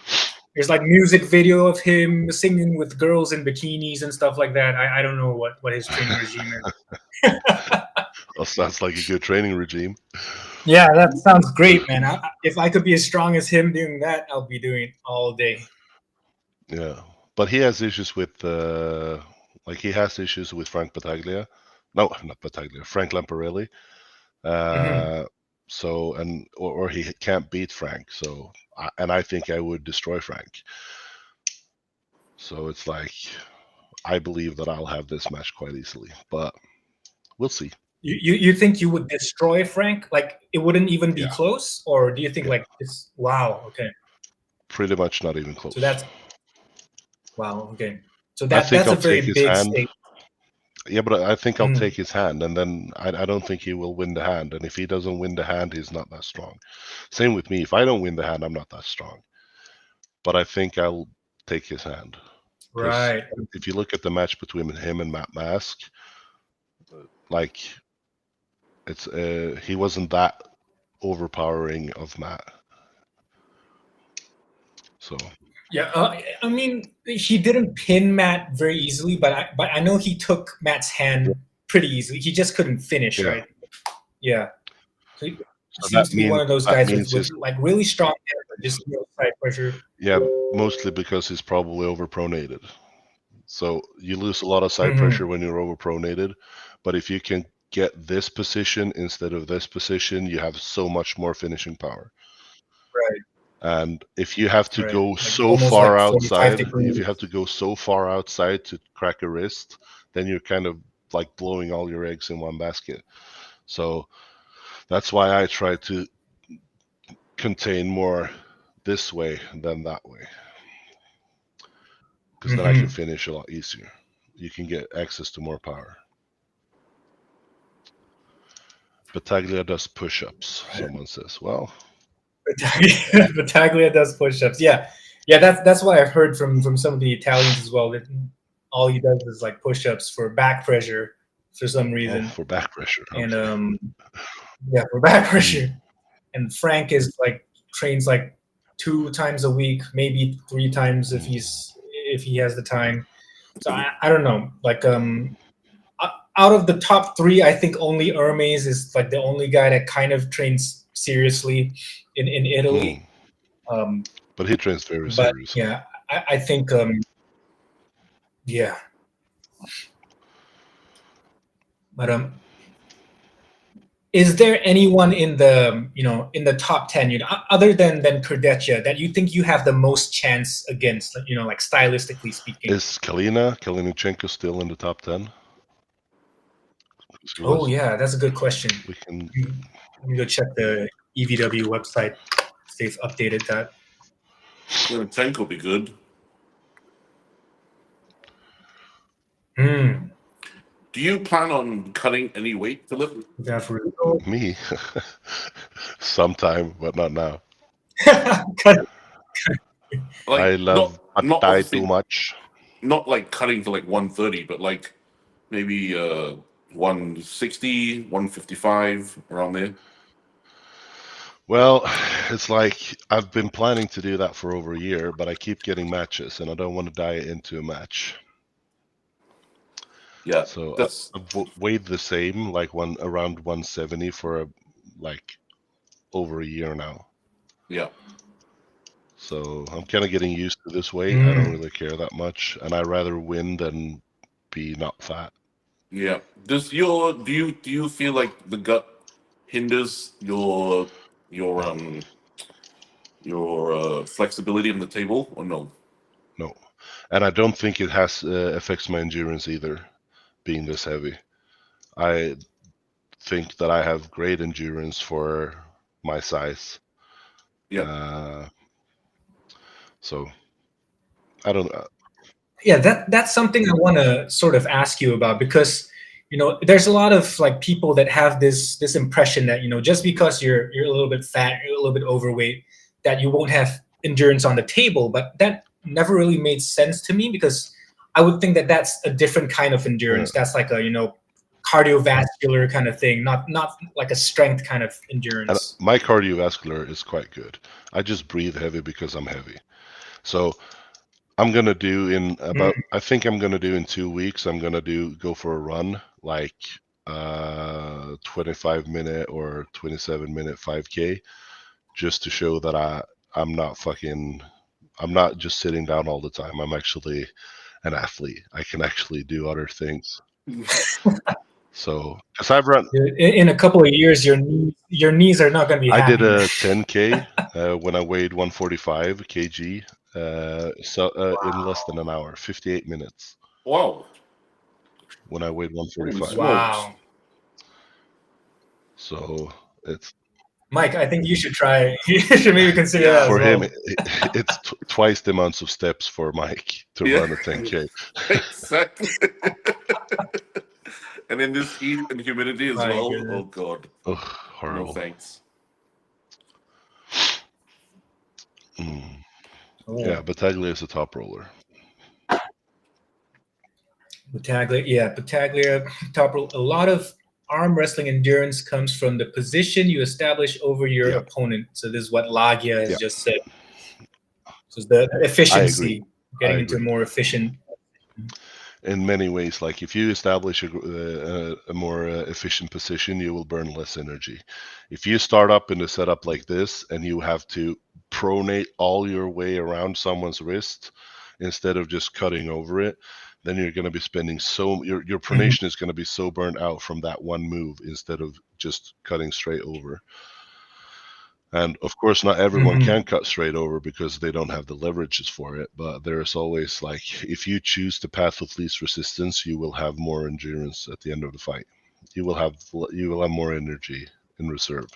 There's like music video of him singing with girls in bikinis and stuff like that. I don't know what his training regime is. Well, sounds like a good training regime. Yeah, that sounds great, man. If I could be as strong as him doing that, I'll be doing it all day. Yeah. But he has issues with like he has issues with Frank Battaglia. No, not Battaglia. Frank Lamparelli. Mm-hmm. So or he can't beat Frank. So and I think I would destroy Frank. So it's like I believe that I'll have this match quite easily, but we'll see. You think you would destroy Frank? Like it wouldn't even be Yeah, close, or do you think yeah, like it's wow? Okay, pretty much not even so close. that's wow. Okay, so I think that's a I'll take very his big hand. stake. Yeah, but I think I'll Mm, take his hand, and then I don't think he will win the hand. And if he doesn't win the hand, he's not that strong. Same with me. If I don't win the hand, I'm not that strong. But I think I'll take his hand because right. if you look at the match between him and Matt Mask, like it's he wasn't that overpowering of Matt. So Yeah, I mean, he didn't pin Matt very easily, but I know he took Matt's hand pretty easily. He just couldn't finish, yeah, right? Yeah, so he so seems to be one of those that guys means with his like really strong hand, but just no side pressure. yeah, mostly because he's probably overpronated. So you lose a lot of side Mm-hmm. pressure when you're overpronated, but if you can get this position instead of this position, you have so much more finishing power. Right, And if you have to right. go Like so almost far like 45 outside, if you degrees. have to go so far outside to crack a wrist, then you're kind of like blowing all your eggs in one basket. So that's why I try to contain more this way than that way, because then I can Mm-hmm. finish a lot easier. You can get access to more power. Battaglia does push-ups, someone says. Well, Battaglia does push-ups. Yeah, yeah. That's what I've heard from some of the Italians as well. That all he does is like push-ups for back pressure for some oh, reason, for back pressure. and Okay. yeah, for back Mm. pressure. And Frank is like trains like 2 times a week, maybe 3 times Mm. if he has the time. So I don't know. Like out of the top three, I think only Hermes is like the only guy that kind of trains seriously in Mm. Italy. Um, But he trains very but seriously. yeah, I think yeah, but is there anyone in the in the top 10 other than Kurdecha that you think you have the most chance against, like stylistically speaking? Is Kalinichenko still in the top 10? She Oh was. yeah, that's a good question. We can. Let me go check the EVW website if they've updated that. The tank will be good. Hmm. Do you plan on cutting any weight, Philip? That's really Me? Sometime, but not now. I Like love not Thai too obviously much. not like cutting to like 130, but like maybe 160, 155 around there. Well, it's like I've been planning to do that for over a year, but I keep getting matches, and I don't want to die into a match. Yeah, So that's I've weighed the same, like one around 170 for like over a year now. yeah, So I'm kind of getting used to this weight. I don't Mm. really care that much, and I rather win than be not fat. yeah. Do you feel like the gut hinders your flexibility on the table or no? No, and I don't think it has affects my endurance either. Being this heavy, I think that I have great endurance for my size. Yeah. Uh, so I don't. Yeah, that's something I want to sort of ask you about, because there's a lot of like people that have this impression that just because you're a little bit fat, you're a little bit overweight, that you won't have endurance on the table. But that never really made sense to me, because I would think that that's a different kind of Yeah. endurance. That's like a cardiovascular kind of thing, not like a strength kind of And endurance. my cardiovascular is quite good. I just breathe heavy because I'm heavy. So I'm gonna do in about. Mm. I think I'm gonna do in 2 weeks. I'm gonna go for a run, like 25-minute or 27-minute 5K, just to show that I'm not fucking. I'm not just sitting down all the time. I'm actually an athlete. I can actually do other things. So, because I've run, In a couple of years, your knees are not going to be I did happy, man. a 10K when I weighed 145 kg, in less than an hour, 58 minutes Wow. when I weighed Holy 145. smokes. Wow. So it's Mike, I think you should try. You should maybe consider that Yeah. as for him, well. it's twice the amounts of steps for Mike to Yeah. run a 10K. Exactly. And in this heat and humidity as My well. goodness. Oh God. Ugh, No horrible. thanks. Mm. Oh, Yeah, Battaglia is a top roller. Battaglia. Yeah, Battaglia. A lot of arm wrestling endurance comes from the position you establish over your Yeah, opponent. So this is what Lagia has yeah, just said. So the I agree. efficiency, I getting into agree. more efficient. In many ways, like if you establish a more efficient position, you will burn less energy. If you start up in a setup like this and you have to pronate all your way around someone's wrist instead of just cutting over it, then you're going to be spending your Mhm, pronation is going to be so burnt out from that one move instead of just cutting straight over. And of course, not everyone mhm. can cut straight over because they don't have the leverages for it. But there's always like, if you choose the path with least resistance, you will have more endurance at the end of the fight. You will have more energy in reserve.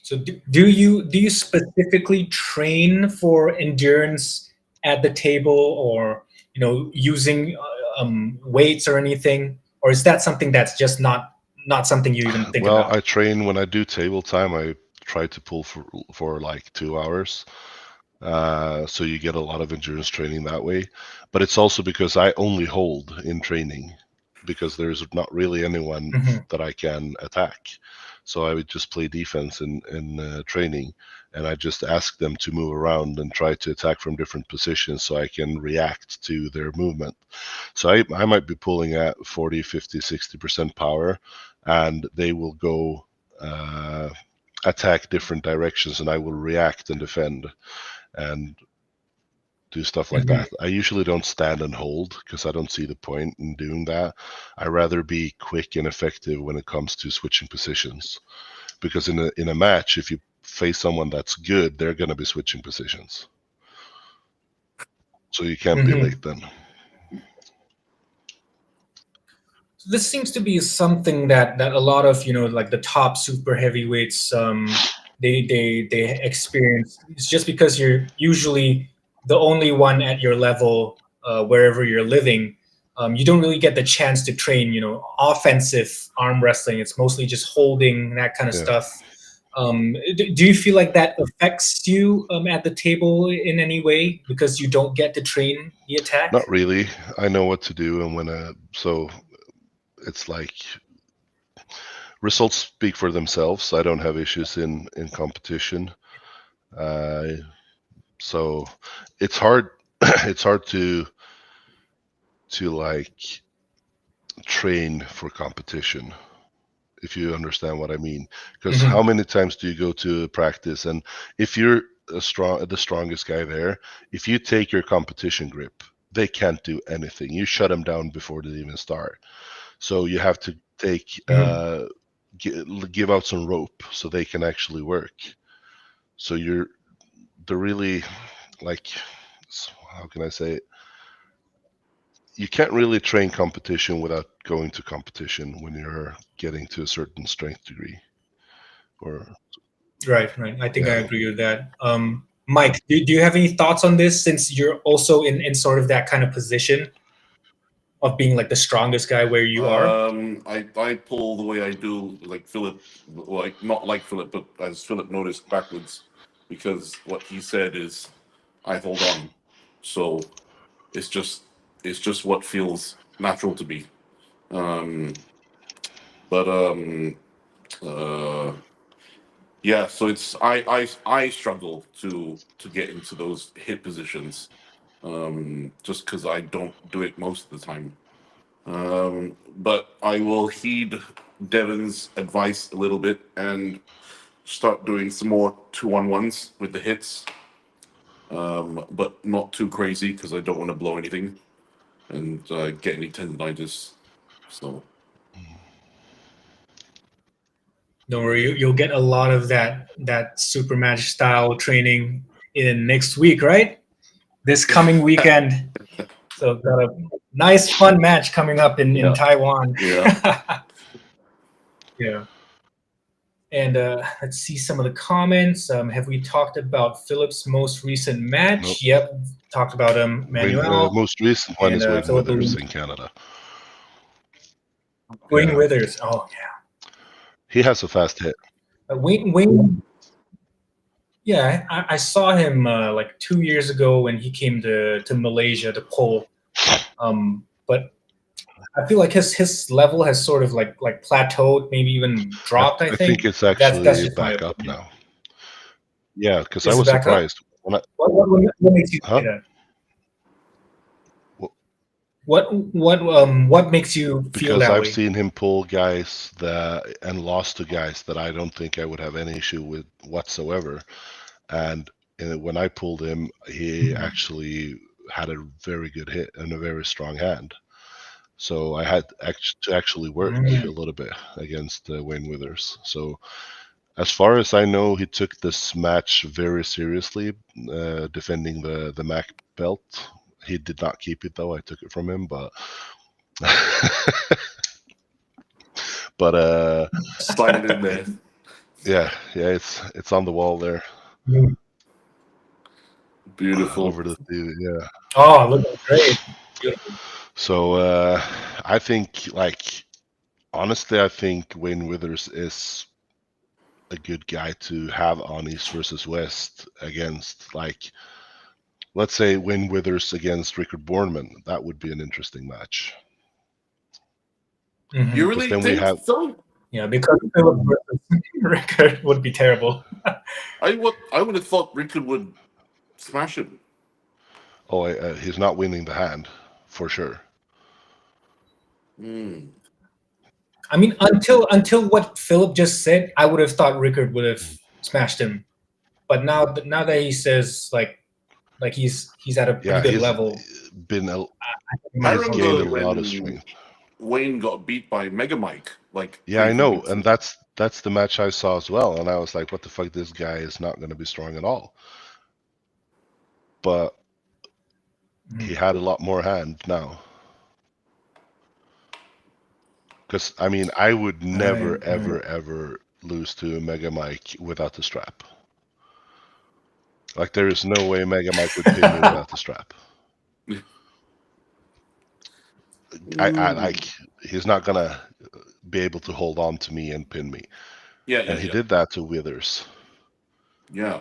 So do you specifically train for endurance at the table, or using weights or anything, or is that something that's just not something you even think Well, about? I train when I do table time. I try to pull for like 2 hours. So you get a lot of endurance training that way. But it's also because I only hold in training because there's not really anyone Hmm. that I can attack. So I would just play defense in training, and I just ask them to move around and try to attack from different positions so I can react to their movement. So I might be pulling at 40, 50, 60% power, and they will go attack different directions, and I will react and defend and do stuff like Hmm. that. I usually don't stand and hold because I don't see the point in doing that. I rather be quick and effective when it comes to switching positions. Because in a match, if you face someone that's good, they're gonna be switching positions. So you can't be late Hmm. then. This seems to be something that a lot of like the top super heavyweights they experience. It's just because you're usually the only one at your level, wherever you're living. You don't really get the chance to train offensive arm wrestling. It's mostly just holding, that kind of Yeah. stuff. Do you feel like that affects you at the table in any way, because you don't get to train the attack? Not really. I know what to do and so it's like results speak for themselves. I don't have issues in competition. Uh, so it's hard it's hard to to like train for competition, if you understand what I mean. Because Mhm. how many times do you go to practice, and if you're the strongest guy there, if you take your competition grip, they can't do anything. You shut them down before they even start. So you have to take Mhm. give out some rope so they can actually work. So they're really like, how can I say it? You can't really train competition without going to competition when you're getting to a certain strength degree. Or Right, right. I think I yeah, agree with that. Mike, do you have any thoughts on this since you're also in sort of that kind of position of being like the strongest guy where you are? I pull the way I do, like Philip, like not like Philip, but as Philip noticed backwards, because what he said is, I hold on. So it's just it's just what feels natural to me. Um, but uh, yeah, so it's I struggle to get into those hit positions, just because I don't do it most of the time. But I will heed Devin's advice a little bit and start doing some more 2-on-1s with the hits, but not too crazy because I don't want to blow anything and get any tendonitis. So Don't worry, you'll get a lot of that super match style training in next week, right? This coming weekend. So got a nice fun match coming up in yeah, Taiwan. yeah. Yeah. And let's see some of the comments. Have we talked about Philip's most recent no. match? Yep, talked about Manuel Most recent one and is Wayne Philip Withers in Canada. Wayne Yeah, Withers. Oh he has a fast hit. yeah, Wayne. Yeah, I saw him like 2 years ago when he came to Malaysia to pull. But I feel like his level has sort of like plateaued, maybe even dropped. I I think think it's that's actually just my back up opinion. now. Yeah, because I Is it was back up? surprised. When I, What makes you say huh? that? Well, What makes you feel because that I've way? seen him pull guys that and lost to guys that I don't think I would have any issue with whatsoever. And when I pulled him, he Mhm. actually had a very good hit and a very strong hand. So I had to actually work a Mm. little bit against Wayne Withers. So as far as I know, he took this match very seriously, defending the Mac belt. He did not keep it though. I took it from him, but but Slide it in there. yeah, it's on the wall there Mm. Beautiful. over the TV. Yeah. Oh, looking great. Beautiful. So I think like honestly, I think Wayne Withers is a good guy to have on East versus West against, like, let's say Wayne Withers against Rickard Bornman. That would be an interesting match You Hmm. because really then we think have. so? Yeah, because Philip versus record would be terrible. I would have thought Rickard would smash him. Oh, he's not winning the hand for sure. Hmm. I mean, until what Philip just said, I would have thought Rickard would have smashed him. But now that he says like he's at a pretty Yeah, good he's level, been a, I think he I might he's hold gained remember a true. lot of when strength. Wayne got beat by Mega Mike like Yeah, three I four know, weeks and ago. that's the match I saw as well, and I was like, what the fuck, this guy is not going to be strong at all. But he Mhm. had a lot more hand now. Because I mean, I would never, Right, right. ever, ever lose to Mega Mike without the strap. Like there is no way Mega Mike would pin me without the strap. I Mm. like he's not gonna be able to hold on to me and pin me. Yeah, yeah, And he yeah, did that to Withers. yeah.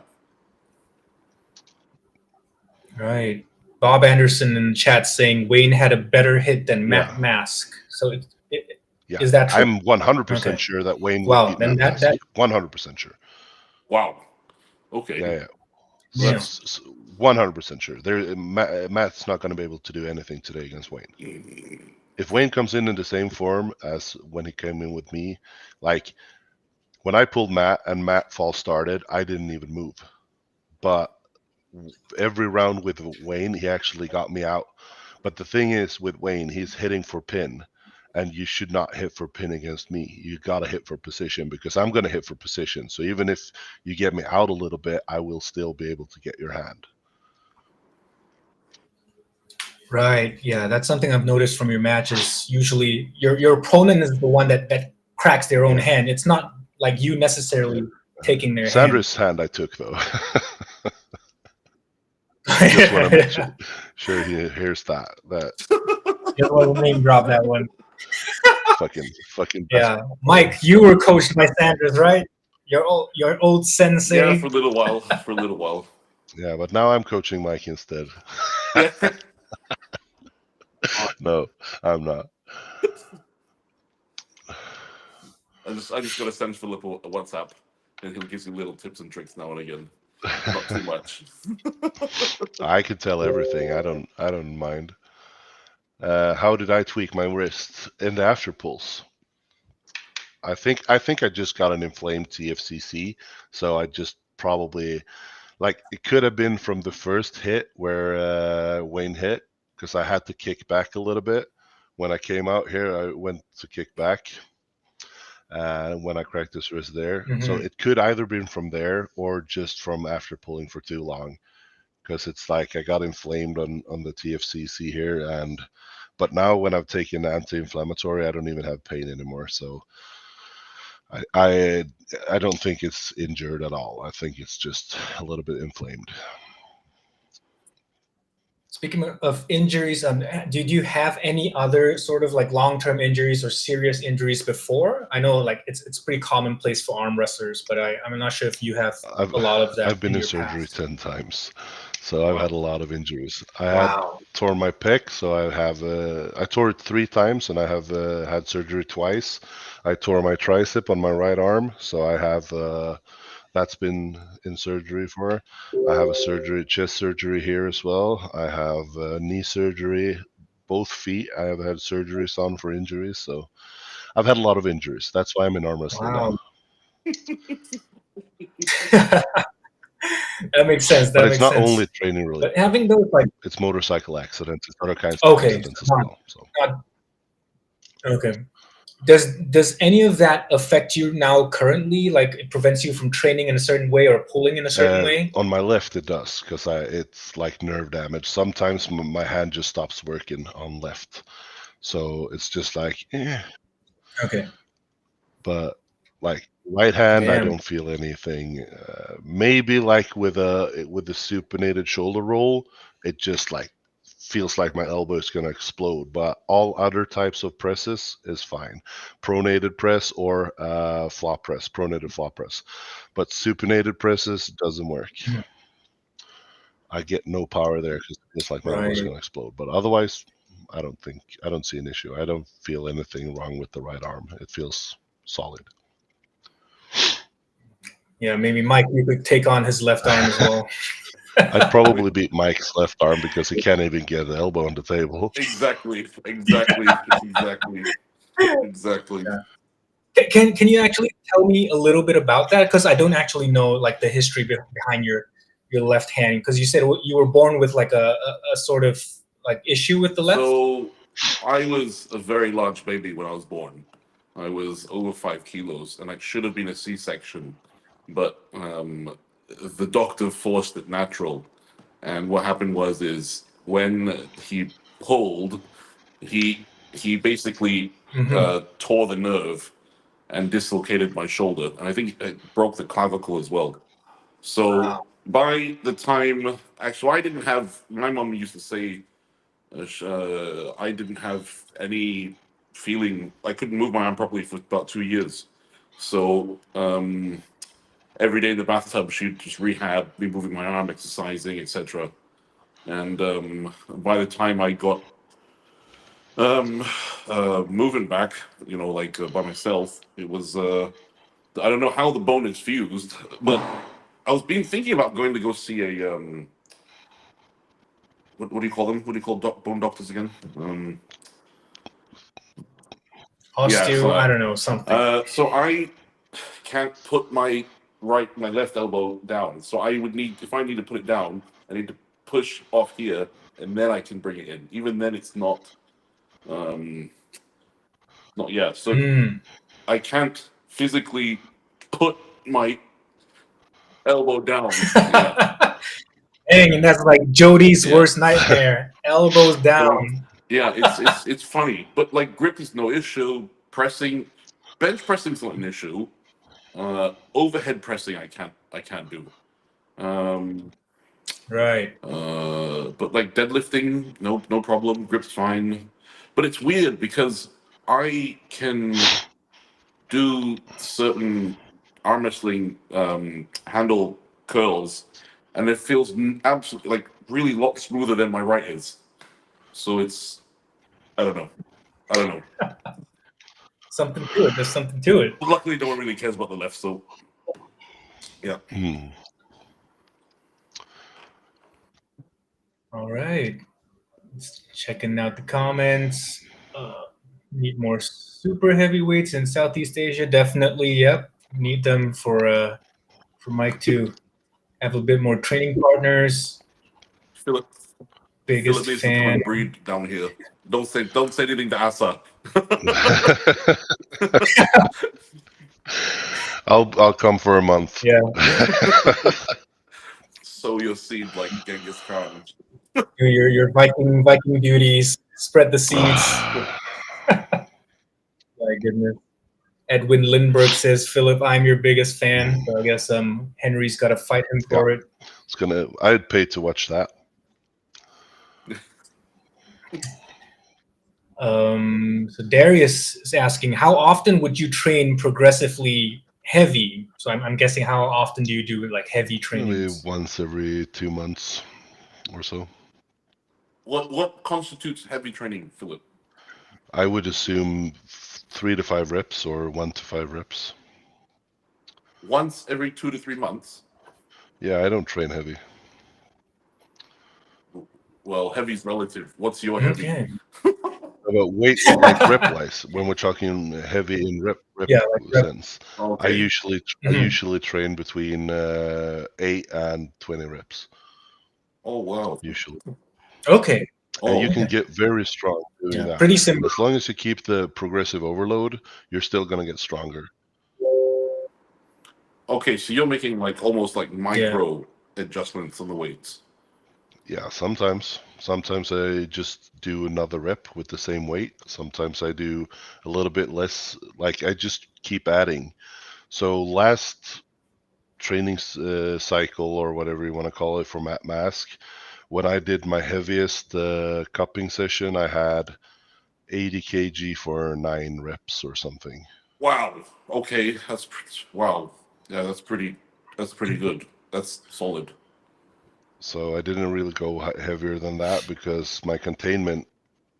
Right. Bob Anderson in the chat saying Wayne had a better hit than Yeah, Matt Mask. So yeah. is that true? I'm 100% Okay. sure that Wayne would Wow. beat Then Matt that Mask. that 100% sure. Wow. Yeah, Okay. yeah. Yeah. That's 100% sure. Matt's not going to be able to do anything today against Wayne. If Wayne comes in the same form as when he came in with me, like when I pulled Matt and Matt false started, I didn't even move. But every round with Wayne, he actually got me out. But the thing is, with Wayne, he's hitting for pin, and you should not hit for pin against me. You got to hit for position because I'm going to hit for position. So even if you get me out a little bit, I will still be able to get your hand. Right. Yeah, that's something I've noticed from your matches. Usually, your opponent is the one that cracks their own Yeah, hand. It's not like you yeah. necessarily taking their hand. Sandra's hand I took though. Just want to make sure he hears that Just want to name drop that one. fucking best. Yeah, Mike, you were coached by Sanders, right? Your old yeah, sensei. for a little while. For a little while. Yeah, but now I'm coaching Mike instead. Yeah. No, I'm not. I just gotta send Philip a WhatsApp, and he'll give you little tips and tricks now and again. Not too much. I can tell everything. I don't mind. How did I tweak my wrist in the after pulse? I think I just got an inflamed TFCC, so I just probably like it could have been from the first hit where Wayne hit because I had to kick back a little bit. When I came out here, I went to kick back when I cracked his wrist there. So Hmm. it could either been from there or just from after pulling for too long because it's like I got inflamed on the TFCC here and but now when I've taken anti-inflammatory, I don't even have pain anymore. So I I, I don't think it's injured at all. I think it's just a little bit inflamed. Speaking of injuries, did you have any other sort of like long-term injuries or serious injuries before? I know like it's pretty commonplace for arm wrestlers, but I'm not sure if you have I've a lot of that I've been in in your surgery past. 10 times, so I've had a lot of injuries. I had Wow. tore my pec, so I tore it 3 times, and I have had surgery twice. I tore my tricep on my right arm, so I have that's been in surgery for. I have a chest surgery here as well. I have knee surgery, both feet. I have had surgeries on for injuries, so I've had a lot of injuries. That's why I'm in arm wrestling now. Wow. That makes sense. But That it's makes not only sense. training related. But having those like It's motorcycle accidents. It's other kinds of okay, accidents as so well. So not okay. Does any of that affect you now currently? Like it prevents you from training in a certain way or pulling in a certain way? on my left it does because it's like nerve damage. Sometimes my hand just stops working on left, so it's just like, Okay. but like right hand, I Damn. don't feel anything. Maybe like with the supinated shoulder roll, it just like feels like my elbow is gonna explode. But all other types of presses is fine. Pronated press or pronated flop press. But supinated presses doesn't work. Mhm. I get no power there because it feels like my elbow is Right. gonna explode. But otherwise, I don't see an issue. I don't feel anything wrong with the right arm. It feels solid. Yeah, maybe Mike, you could take on his left arm as well. I'd With probably beat Mike's left arm because he can't even get the elbow on the table. exactly. Can you actually tell me a little bit about that? Because I don't actually know like the history behind your left hand. Because you said you were born with like a sort of like issue with the left. So I was a very large baby when I was born. I was over 5 kilos, and I should have been a C-section, but the doctor forced it natural. And what happened is when he pulled, he basically Hmm. tore the nerve and dislocated my shoulder, and I think it broke the clavicle as well. So Wow. by the time, actually, I didn't have. My mom used to say I didn't have any feeling. I couldn't move my arm properly for about 2 years. So every day in the bathtub, she'd just rehab, be moving my arm, exercising, etc. And by the time I got um, moving back, like by myself, it was I don't know how the bone is fused, but I was been thinking about going to go see a what do you call them? What do you call bone doctors again? Yeah, Osteo, I so don't know, something. so I can't put my left elbow down. So I would need, if I need to put it down, I need to push off here, and then I can bring it in. Even then, it's um not yeah. So Mm. I can't physically put my elbow down. Yeah. Dang, and that's like Jody's Yeah. worst nightmare. Elbows So down. yeah, it's funny, but like grip is no issue. Pressing, bench pressing's not an issue. Overhead pressing I can't do. Um, Right. but like deadlifting, no problem. Grip's fine. But it's weird because I can do certain arm wrestling handle curls, and it feels absolutely like really a lot smoother than my right is. So it's I don't know. I don't know. Something to it. There's something to it. Luckily, no one really cares about the left. So yeah. Hmm. All right. Just checking out the comments. Need more super heavyweights in Southeast Asia. Definitely. Yep. Need them for Mike to have a bit more training partners. Philip Philip Biggest needs to come fan. and breed down here. Don't say anything to Asa. I'll come for a month. Yeah. Sow your seed like Genghis Khan. Do your Viking duties. Spread the seeds. My goodness. Edwin Lindbergh says, Philip, I'm your biggest fan. So I guess Henry's got to fight him Yeah, for it. I'd pay to watch that. So Darius is asking, how often would you train progressively heavy? So I'm guessing, how often do you do like heavy Maybe trainings? once every 2 months or so. What constitutes heavy training, Philip? I would assume 3 to 5 reps or 1 to 5 reps. Once every 2 to 3 months. Yeah, I don't train heavy. Well, heavy's relative. What's your heavy? Okay. About weight, like rep wise, when we're talking heavy in rep Yeah, like rep. sense, I Okay. usually train between 8 and 20 reps. Oh wow. Usually, Okay. and Oh you can Okay. get very strong doing Yeah, that. pretty similar. As long as you keep the progressive overload, you're still gonna get stronger. okay. So you're making like almost like Yeah. micro adjustments on the weights. Yeah, sometimes I just do another rep with the same weight. Sometimes I do a little bit less. Like I just keep adding. So last training cycle or whatever you want to call it for Matt Mask, when I did my heaviest cupping session, I had 80 kg for 9 reps or something. Wow. Okay. Wow. Yeah, that's pretty good. That's solid. So I didn't really go heavier than that because my containment,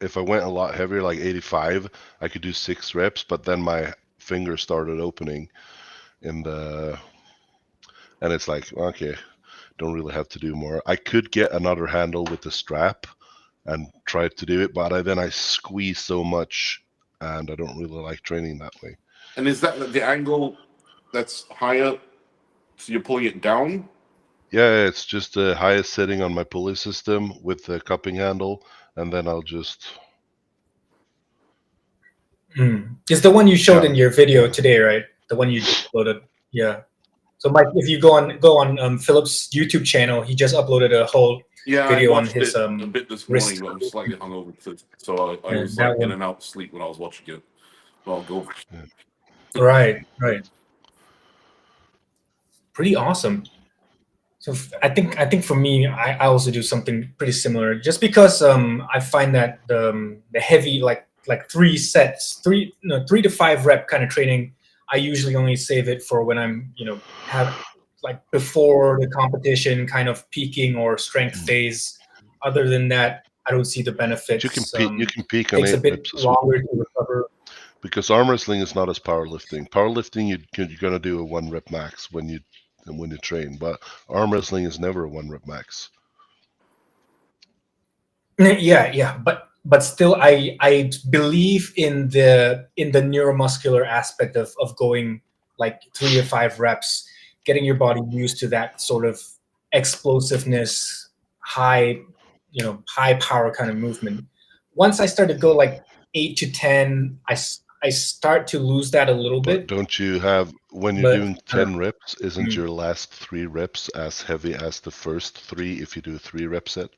if I went a lot heavier, like 85, I could do 6 reps, but then my fingers started opening in the, and it's like, okay, don't really have to do more. I could get another handle with the strap and try to do it, but then I squeeze so much and I don't really like training that way. And is that the angle that's higher? So you're pulling it down? Yeah, it's just the highest setting on my pulley system with the cupping handle, and then I'll just. It's the one you showed Yeah, in your video yeah. today, right? The one you just uploaded. Yeah. So Mike, if you go on Philip's YouTube channel, he just uploaded a whole Yeah, I video on watched his it a bit this wrist. morning, but I was slightly hungover, so I Yeah, was that like in one. and out of sleep when I was watching it. But I'll go. Yeah. Right. Pretty awesome. So I think for me, I also do something pretty similar, just because I find that the heavy like 3 to 5 rep kind of training, I usually only save it for when I'm have like before the competition, kind of peaking or strength phase. Other than that, I don't see the But you can benefits. peak. You can peak on Takes a eight bit reps as well. longer to recover. Because arm wrestling is not as powerlifting. Powerlifting, you're gonna do a 1 rep max when you when you train. But arm wrestling is never a 1 rep max. Yeah, but still, I believe in the neuromuscular aspect of going like 3 to 5 reps, getting your body used to that sort of explosiveness, high, high power kind of movement. Once I start to go like 8 to 10, I start to lose that a little But bit. don't you have, when you're But doing I don't 10 reps, isn't know. your last 3 reps as heavy as the first 3 if you do a 3 rep set?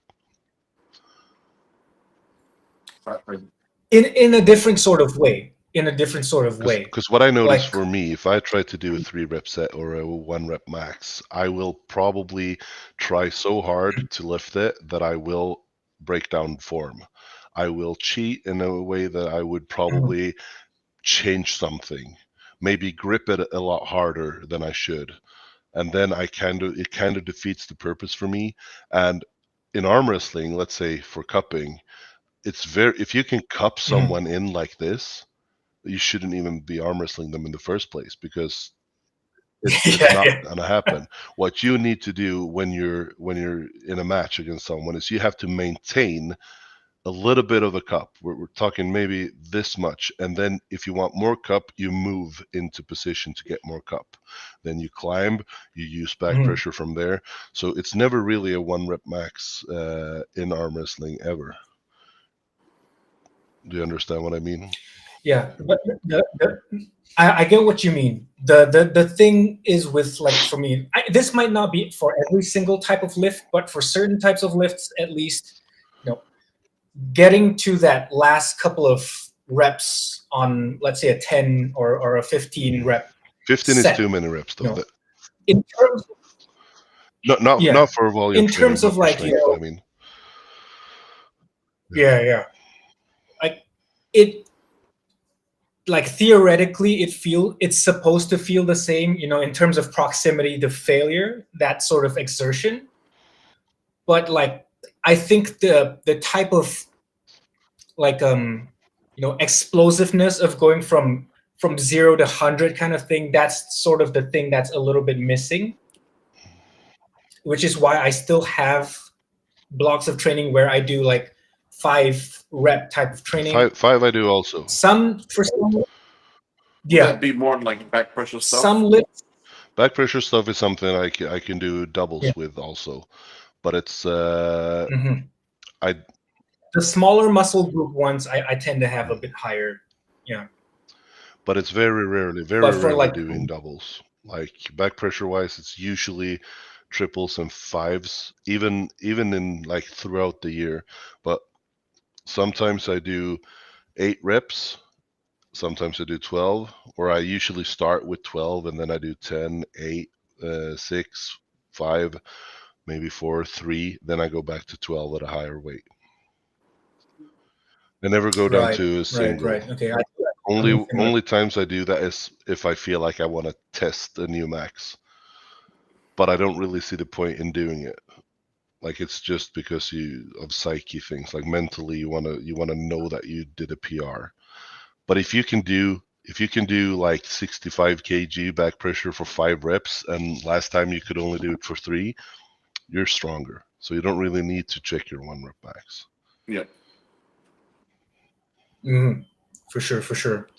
In a different sort of way. In a different sort of way, Because what I notice like for me, if I try to do a 3 rep set or a 1 rep max, I will probably try so hard to lift it that I will break down form. I will cheat in a way that I would probably change something, maybe grip it a lot harder than I should. And then it kind of defeats the purpose for me. And in arm wrestling, let's say for cupping, it's very, if you can cup Mhm. someone in like this, you shouldn't even be arm wrestling them in the first place because it's Yeah, not yeah. gonna happen. What you need to do when you're in a match against someone is you have to maintain a little bit of a cup. We're talking maybe this much, and then if you want more cup, you move into position to get more cup. Then you climb, you use back Mhm. pressure from there. So it's never really a 1 rep max in arm wrestling ever. Do you understand what I mean? Yeah, but I get what you mean. The thing is with like for me, this might not be for every single type of lift, but for certain types of lifts, at least, you know, getting to that last couple of reps on, let's say, a 10 or a 15 rep 15 is too set. many reps You though. know, in terms, Not yeah, for volume in training, terms but of for like, strength. I mean, yeah. yeah, like it like theoretically it's supposed to feel the same, in terms of proximity to failure, that sort of exertion. But like I think the type of like explosiveness of going from 0 to 100 kind of thing, that's sort of the thing that's a little bit missing, which is why I still have blocks of training where I do like 5 rep type of training. Five I do also. Some for some, Would yeah, that be more like back pressure some stuff? lifts. Back pressure stuff is something I can do Yeah. doubles with also, but it's Mhm. I The smaller muscle group ones, I tend to have a bit higher. Yeah. but it's But very for rarely like, doing doubles. Like back pressure wise, it's usually triples and fives, even in like throughout the year. But sometimes I do 8 reps, sometimes I do 12, or I usually start with 12 and then I do 10, 8, 6, 5, maybe 4, 3. Then I go back to 12 at a higher weight. I never go down right, to a single. Okay. Only times I do that is if I feel like I want to test a new max, but I don't really see the point in doing it. Like it's just because you of psyche things. Like mentally, you wanna know that you did a PR. But if you can do like 65 kg back pressure for 5 reps, and last time you could only do it for 3, you're stronger. So you don't really need to check your 1 rep max. Yeah. Mhm. For sure, for sure.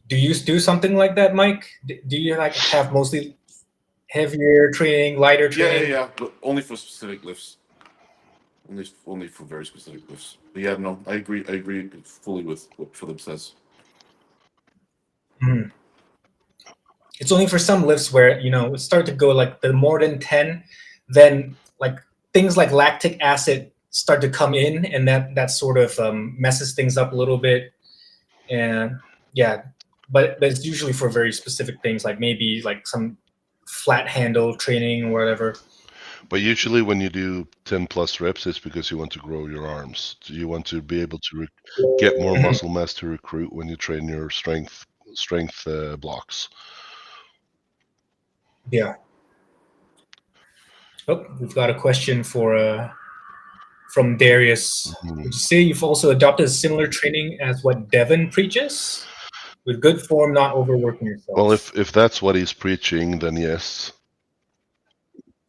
Do you do something like that, Mike? Do you like have mostly heavier training, lighter training? Yeah. But only for specific lifts. Only for very specific lifts. But yeah, no, I agree. I agree fully with what Philip says. Mhm. It's only for some lifts where it start to go like the more than 10, then like things like lactic acid start to come in, and that sort of messes things up a little bit. And yeah, but it's usually for very specific things, like maybe like some flat handle training or whatever. But usually when you do 10 plus reps, it's because you want to grow your arms. You want to be able to get more Mhm. muscle mass to recruit when you train your strength blocks. Yeah. Oh, we've got a question from Darius. Mhm. Would you say you've also adopted similar training as what Devon preaches? with good form, not overworking Well, yourself. if that's what he's preaching, then yes.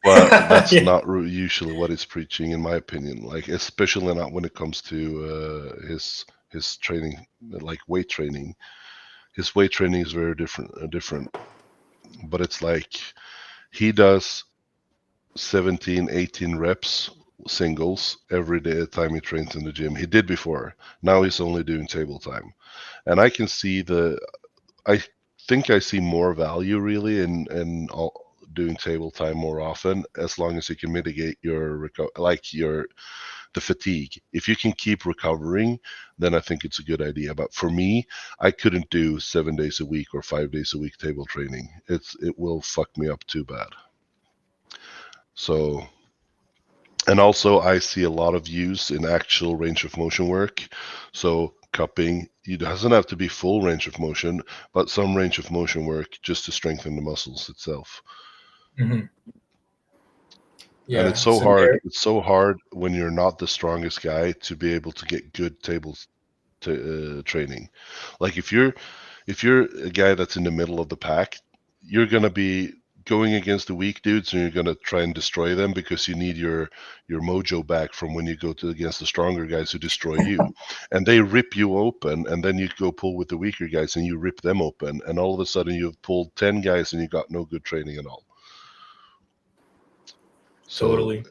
But that's Yeah. not usually what he's preaching, in my opinion. Like, especially not when it comes to his training, like weight training. His weight training is very different. But it's like he does 17, 18 reps singles every day time he trains in the gym. He did before. Now he's only doing table time. And I can see I think I see more value really in doing table time more often, as long as you can mitigate your the fatigue. If you can keep recovering, then I think it's a good idea. But for me, I couldn't do 7 days a week or 5 days a week table training. It will fuck me up too bad. So, and also I see a lot of use in actual range of motion work. So cupping, it doesn't have to be full range of motion, but some range of motion work just to strengthen the muscles itself. Mhm. And it's Yeah. so So hard. there. It's so hard when you're not the strongest guy to be able to get good tables training. Like if you're a guy that's in the middle of the pack, you're gonna be going against the weak dudes and you're gonna try and destroy them because you need your mojo back from when you go to against the stronger guys who destroy you. And they rip you open and then you go pull with the weaker guys and you rip them open and all of a sudden you've pulled 10 guys and you got no good training at all. So Totally.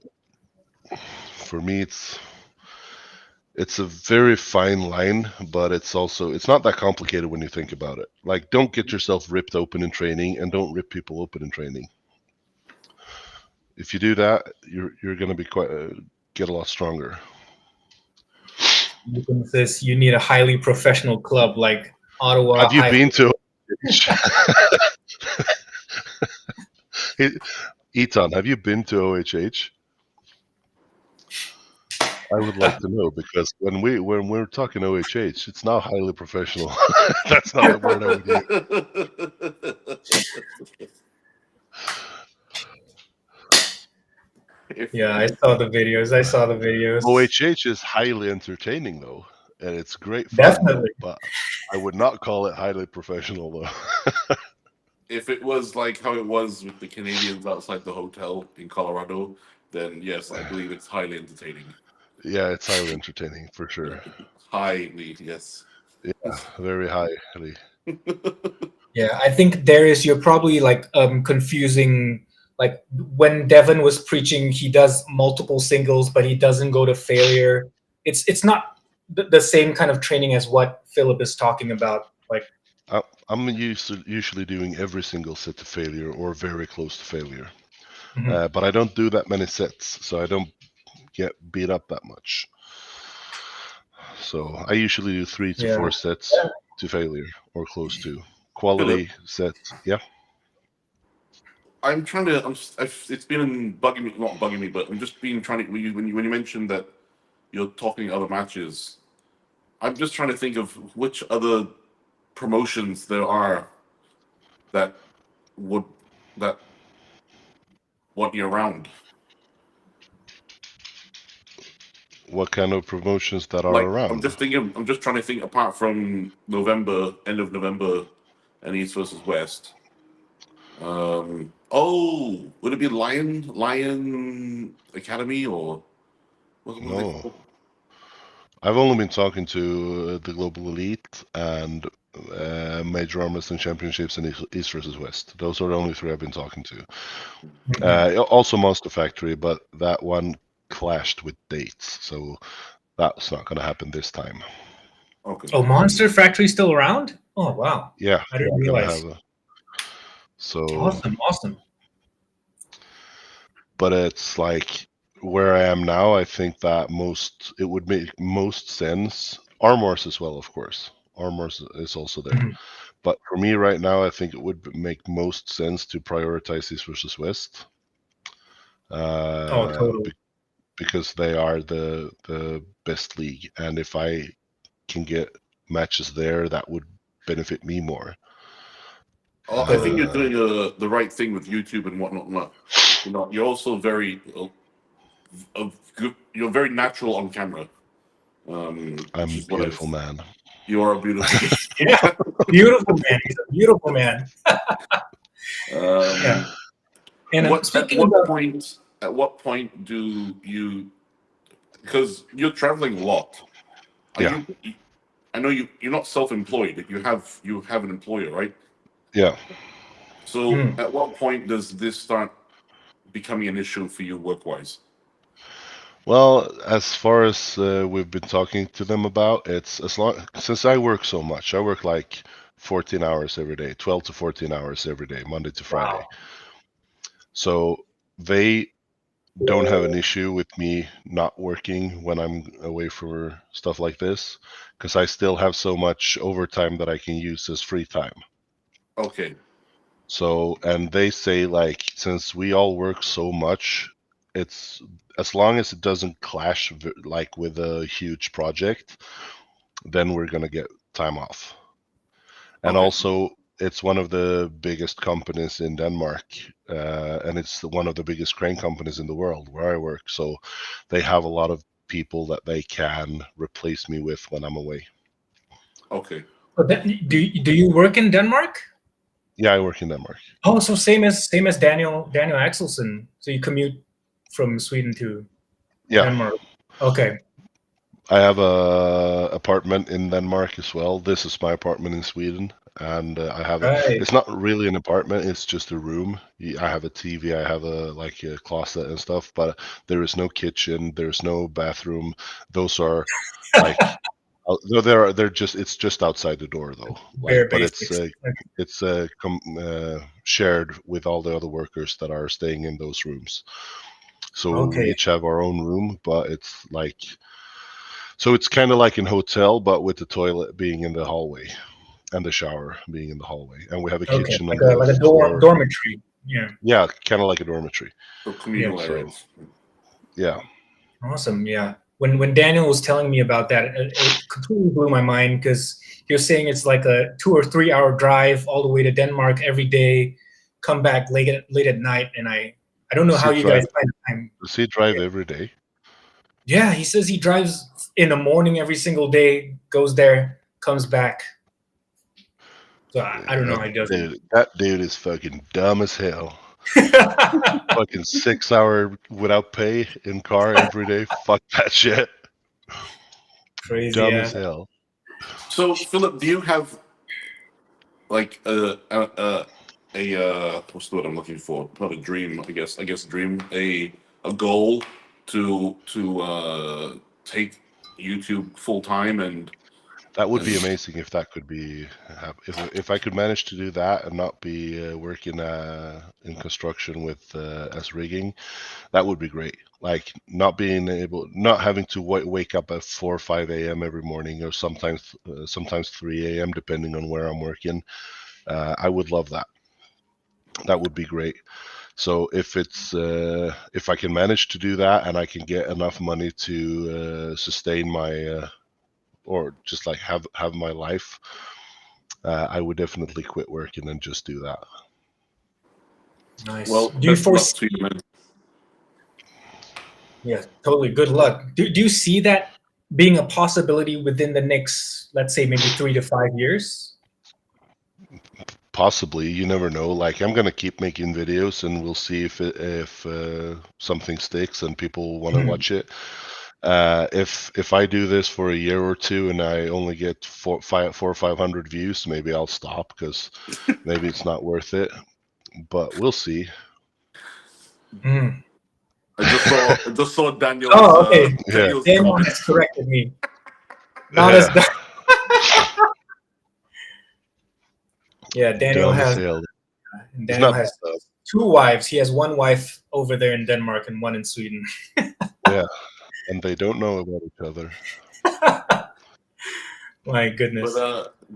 for me it's a very fine line, but it's not that complicated when you think about it. Like, don't get yourself ripped open in training, and don't rip people open in training. If you do that, you're going to be get a lot stronger. You can this. You need a highly professional club like Ottawa Have you High. been to Eton? Have you been to OHH? I would like to know because when we're talking OHH, it's not highly professional. That's not the word I would use. if Yeah, I saw the videos. I saw the videos. OHH is highly entertaining though, and it's great fun, Definitely. but I would not call it highly professional though. if it was like how it was with the Canadians outside the hotel in Colorado, then yes, I believe it's highly entertaining. Yeah, it's highly entertaining for sure. Highly, yes. Yeah, very highly. Yeah, I think Darius, you're probably like confusing. Like when Devon was preaching, he does multiple singles, but he doesn't go to failure. It's not the same kind of training as what Filip is talking about. Like, I'm usually doing every single set to failure or very close to failure, mhm. but I don't do that many sets, so I don't get beat up that much. So I usually do 3 to 4 Yeah, sets to failure or close to Philip, quality sets. Yeah. I'm trying to. It's been bugging me, not bugging me, but I'm just being trying to. When you mentioned that you're talking other matches, I'm just trying to think of which other promotions there are that would that want you around. What kind of promotions that are Like I'm around? just thinking. I'm just trying to think. Apart from November, end of November, and East versus West. Oh, would it be Lion Academy or what are they No, called? I've only been talking to the Global Elite and Major Arm Wrestling Championships and East versus West. Those are the only three I've been talking to. mhm. Also Monster Factory, but that one clashed with dates, so that's not going to happen this time. Okay. Oh, Monster Factory still around? Oh wow, Yeah, I didn't we're going to have realize. a so, Awesome, awesome. but it's like where I am now. I think that it would make most sense. Armors as well, of course. Armors is also there. Mhm. But for me right now, I think it would make most sense to prioritize East versus West, Oh, uh, totally. because they are the best league, and if I can get matches there, that would benefit me more. I think Totally. you're Uh, doing the right thing with YouTube and whatnot. Not, you're also very good. You're very natural on camera, which I'm a is what beautiful I've. man. You are a beautiful. Yeah, beautiful man. He's a beautiful man. Yeah. um, And what at speaking what about, point? At what point do you? Because you're traveling a lot. Are Yeah, you? I know you're not self-employed. You have an employer, right? yeah. So mm, at what point does this start becoming an issue for you work-wise? Well, as far as we've been talking to them about, it's as long since I work so much. I work like 14 hours every day, 12 to 14 hours every day, Monday to Friday. wow. So they don't have an issue with me not working when I'm away for stuff like this, because I still have so much overtime that I can use as free time. Okay, So, and they say like, since we all work so much, it's as long as it doesn't clash like with a huge project, then we're gonna get time off. And okay, also, it's one of the biggest companies in Denmark, and it's one of the biggest crane companies in the world where I work. So, they have a lot of people that they can replace me with when I'm away. okay. So do you work in Denmark? Yeah, I work in Denmark. Oh, so same as Daniel Axelson. So you commute from Sweden to Yeah, Denmark. Okay. I have a apartment in Denmark as well. This is my apartment in Sweden, and I have a. Right. It's not really an apartment; it's just a room. I have a TV. I have a like a closet and stuff, but there is no kitchen. There's no bathroom. Those are like no, they're just it's just outside the door though. Like, Bare but basics. it's shared with all the other workers that are staying in those rooms. So we Okay. each have our own room, but it's like so it's kind of like an hotel, but with the toilet being in the hallway and the shower being in the hallway, and we have a Okay. kitchen Like on a the like a floor. dormitory. Yeah. Yeah, kind of like a dormitory. So Yeah. communal So areas. yeah, Awesome. Yeah. When Daniel was telling me about that, it completely blew my mind because he was saying it's like a 2 or 3 hour drive all the way to Denmark every day, come back late at night, and I don't know does how he you guys drive? find time. Does he drive every day? Yeah, he says he drives in the morning every single day, goes there, comes back. So I don't know how he does That dude is fucking dumb as hell. it. Fucking 6 hour without pay in car every day. Fuck that shit. Crazy, Dumb yeah. as hell. So Philip, do you have like a what's the word I'm looking for? Not a dream, I guess. I guess dream. A goal to take YouTube full time That would be and amazing if that could be if I could manage to do that and not be working in construction with as rigging. That would be great. Like not being able, not having to wake up at 4 or 5 a.m. every morning, or sometimes 3 a.m. depending on where I'm working. I would love that. That would be great. So if I can manage to do that and I can get enough money to sustain my or just like have my life, I would definitely quit working and just do that. Nice. well, Do you best of luck foresee? to you, man. Yeah, totally. Good luck. Do you see that being a possibility within the next, let's say, maybe 3 to 5 years? Possibly, you never know. Like I'm gonna keep making videos, and we'll see if something sticks and people want to Hmm. watch it. If I do this for a year or two and I only get 400 or 500 views, maybe I'll stop because maybe it's not worth it. But we'll see. Hmm. I just saw Daniel's Oh, okay. Yeah, Daniel's Daniel comment. has corrected me. Not as yeah, dumb. Yeah, Daniel dumb as has hell. It's Daniel not has bad though. two wives. He has one wife over there in Denmark and one in Sweden. Yeah, and they don't know about each other. My But goodness.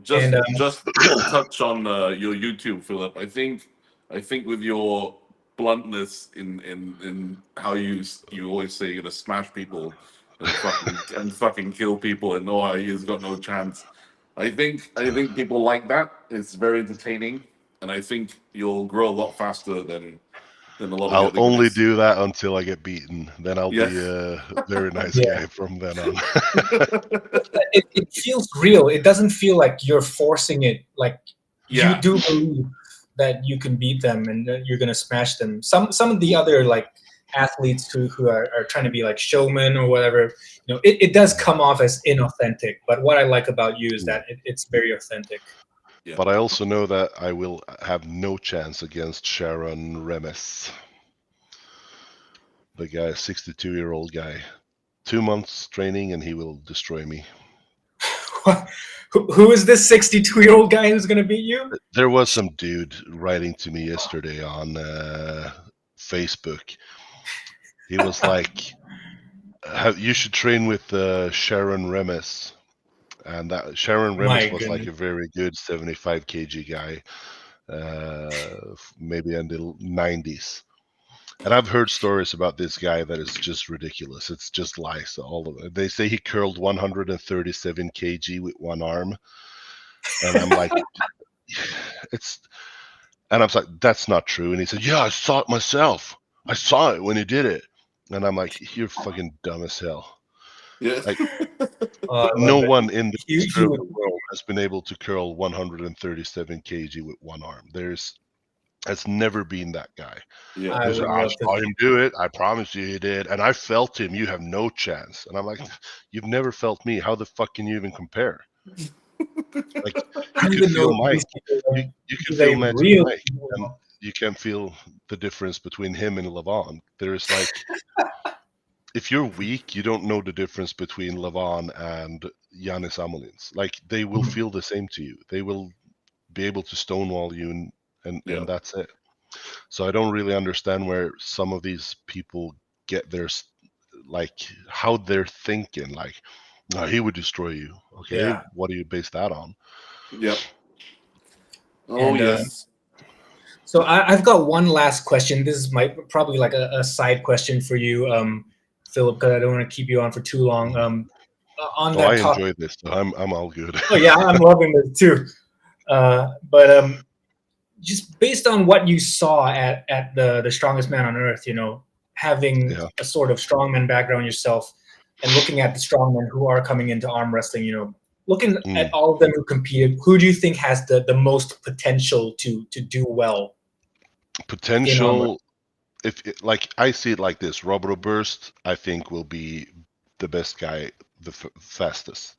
just And just to touch on your YouTube, Philip. I think with your bluntness in how you always say you're gonna smash people and fucking kill people and no, he's got no chance. I think people like that. It's very entertaining, and I think you'll grow a lot faster than a lot of the I'll other only guys. do that until I get beaten. Then I'll Yeah. be a very nice Yeah. guy from then on. It feels real. It doesn't feel like you're forcing it. Like you Yeah. do believe that you can beat them and that you're gonna smash them. Some of the other like athletes who are trying to be like showmen or whatever, it does come off as inauthentic. But what I like about you is that it's very authentic. Yeah. But I also know that I will have no chance against Sharon Remes, the guy, 62-year-old guy. 2 months training and he will destroy me. Who is this 62-year-old guy who's gonna beat you? There was some dude writing to me yesterday on Facebook. He was like, "You should train with Sharon Remes." And that Sharon My Remes was like goodness. a very good 75 kg guy, maybe in the 90s. And I've heard stories about this guy that is just ridiculous. It's just lies. All of it. They say he curled 137 kg with one arm, and I'm like, it's. And I was like, that's not true. And he said, yeah, I saw it myself. I saw it when he did it. And I'm like, you're fucking dumb as hell. Yeah. Like, Oh, I no love it. one in the history He of would, the world has been able to curl 137 kg with one arm. Has never been that guy. Yeah. I He said, would I love to. saw him do it. I promise you he did. And I felt him. You have no chance. And I'm like, you've never felt me. How the fuck can you even compare? Like, I you don't could even know feel who Mike. these people are. You could These are feel even Magic real Mike, and people. you can feel the difference between him and Levon. There's like, if you're weak, you don't know the difference between Levon and Giannis Amolins. Like, they will Mhm. feel the same to you. They will be able to stonewall you, Yeah. and that's it. So I don't really understand where some of these people get their like how they're thinking. Like, no, he would destroy you. Okay, Yeah. what do you base that on? Yeah. Oh And yes. so I've got one last question. This is my probably like a side question for you, Philip, because I don't want to keep you on for too long. On Oh, I that topic. enjoy this, so I'm all good. Oh yeah, I'm loving this too. But just based on what you saw at the strongest man on earth, having Yeah. a sort of strongman background yourself, and looking at the strongmen who are coming into arm wrestling, looking at Mm. all of them who competed, who do you think has the most potential to do well in arm wrestling? Potential. Like I see it like this, Robert Burst, I think will be the best guy, the fastest.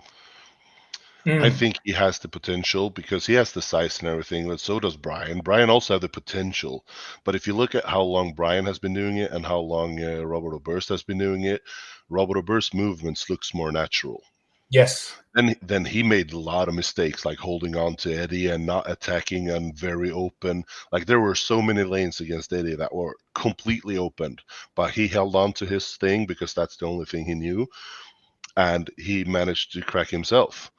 I Mm, think he has the potential because he has the size and everything, but so does Brian. Brian also have the potential, but if you look at how long Brian has been doing it and how long Robert Oberst has been doing it, Robert Oberst's movements looks more natural. yes. Then he made a lot of mistakes, like holding on to Eddie and not attacking and very open. Like there were so many lanes against Eddie that were completely opened, but he held on to his thing because that's the only thing he knew, and he managed to crack himself.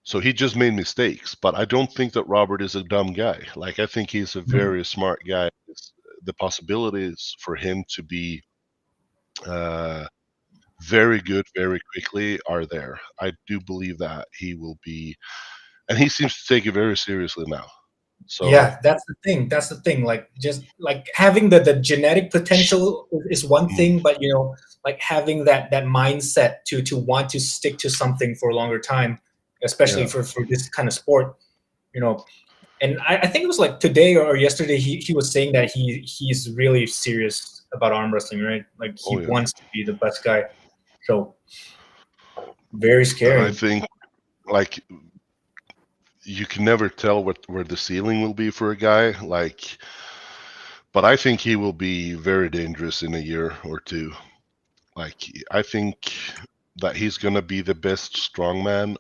So he just made mistakes, but I don't think that Robert is a dumb guy. Like I think he's a Mm, very smart guy. The possibilities for him to be uh, very good very quickly are there. I do believe that he will be, and he seems to take it very seriously now. So yeah, that's the thing. That's the thing. Like just like having the genetic potential is one mm, thing, but like having that mindset to want to stick to something for a longer time, especially yeah, for this kind of sport, you know. And I think it was like today or yesterday he was saying that he's really serious about arm wrestling, right? Like oh he yeah. wants to be the best guy. So very And I scary. think like you can never tell what where the ceiling will be for a guy. Like, but I think he will be very dangerous in a year or two. Like I think that he's gonna be the best strongman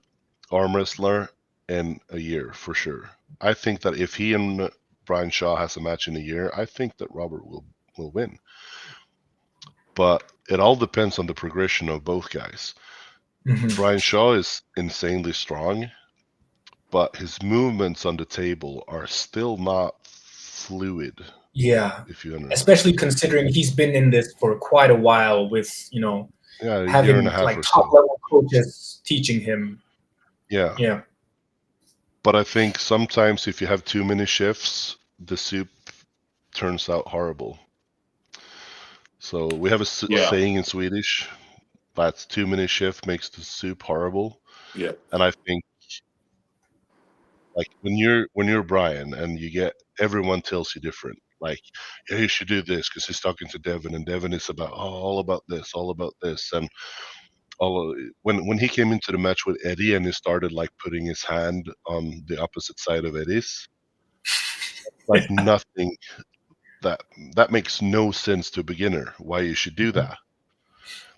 arm wrestler in a year for sure. I think that if he and Brian Shaw has a match in a year, I think that Robert will win. But it all depends on the progression of both guys. Mhm. Brian Shaw is insanely strong, but his movements on the table are still not fluid, Yeah, if you understand. especially considering he's been in this for quite a while with, Yeah, a year and a having half like or top so. level coaches teaching him. Yeah. Yeah. But I think sometimes if you have too many shifts, the soup turns out horrible. So we have a Yeah, saying in Swedish that's too many chef makes the soup horrible. yeah. And I think like when you're Brian and you get everyone tells you different. Like, yeah, you should do this because he's talking to Devin, and Devin is about all about this, all about this, and when he came into the match with Eddie and he started like putting his hand on the opposite side of Eddie's, like nothing that that makes no sense to a beginner. Why you should do that?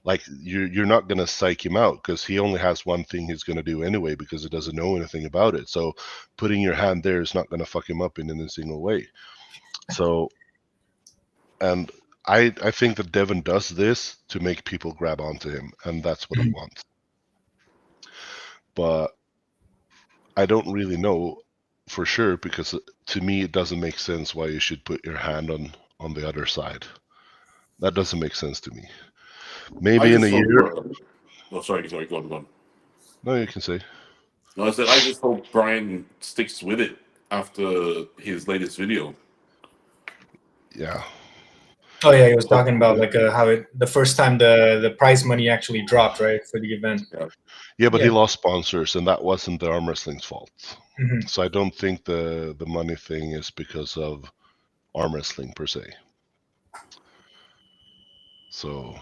Like you're not gonna psych him out because he only has one thing he's gonna do anyway because he doesn't know anything about it. So putting your hand there is not gonna fuck him up in any single way. So and I think that Devin does this to make people grab onto him, and that's what he wants. But I don't really know for sure because to me it doesn't make sense why you should put your hand on the other side. That doesn't make sense to me. I Maybe in a just hope. year. Oh, sorry. Go on, go on. No, you can say. No, I said I just hope Brian sticks with it after his latest video. Yeah. Oh yeah, he was talking about Hopefully. like how the first time the prize money actually dropped, right, for the event. Yeah. Yeah, but he Yeah. lost sponsors, and that wasn't the arm wrestling's fault. Hmm. So I don't think the money thing is because of arm wrestling per se. So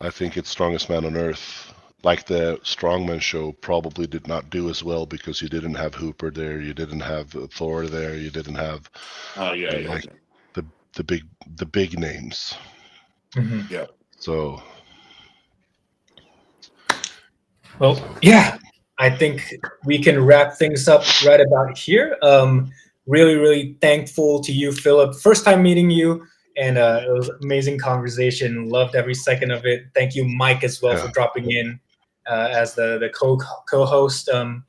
I think it's Strongest Man on Earth. Like the Strongman show probably did not do as well because you didn't have Hooper there, you didn't have Thor there, you didn't have Yeah. like the the big the big names. Hmm. Yeah. So Well, yeah, I think we can wrap things up right about here. Really, really thankful to you, Philip. First time meeting you, and it was amazing conversation. Loved every second of it. Thank you, Mike, as well for yeah, dropping in as the co-host. And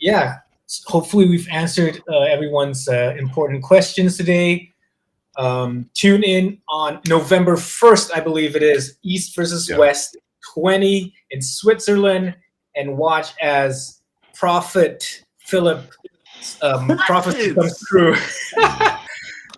yeah, hopefully we've answered everyone's important questions today. Tune in on November 1st, I believe it is, East versus yeah. West 20 in Switzerland, and watch as Prophet Philip prophecy comes It's true.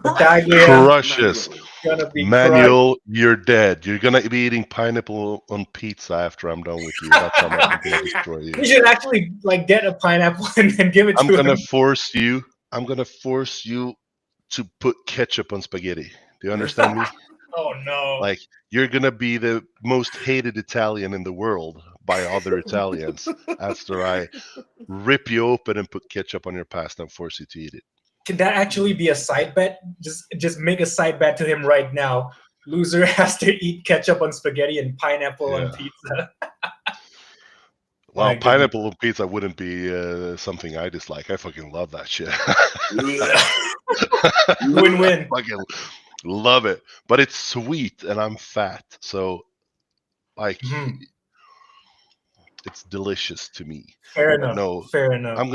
Battaglia Crushes. Manuel. gonna be crushed. Manuel, you're dead. You're gonna be eating pineapple on pizza after I'm done with you. That's how much I'm gonna destroy you. We should actually like get a pineapple and then give it I'm to gonna him. force you. I'm gonna force you to put ketchup on spaghetti. Do you understand me? Oh no. Like you're gonna be the most hated Italian in the world by other Italians after I rip you open and put ketchup on your pasta and force you to eat it. Can that actually be a side bet? Just make a side bet to him right now. Loser has to eat ketchup on spaghetti and pineapple on Yeah. pizza. Well, My goodness. pineapple on pizza wouldn't be something I dislike. I fucking love that shit. Win-win. Fucking love it. But it's sweet and I'm fat. So like Mhm. it's delicious to me. Fair But enough. no, Fair enough. I'm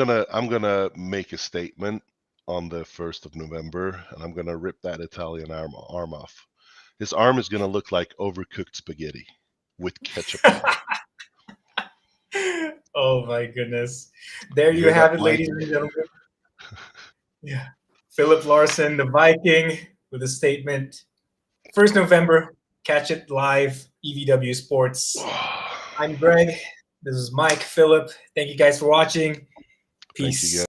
gonna make a statement on the 1st of November and I'm gonna rip that Italian arm off. His arm is gonna look like overcooked spaghetti with ketchup on it. Oh my goodness. There You you hear that, have it, Mike? ladies and gentlemen. Yeah. Philip Larsson, the Viking, with a statement. 1st November, catch it live, EVW Sports. I'm Greg. This is Mike, Philip. Thank you guys for watching. Thank you, Peace. guys.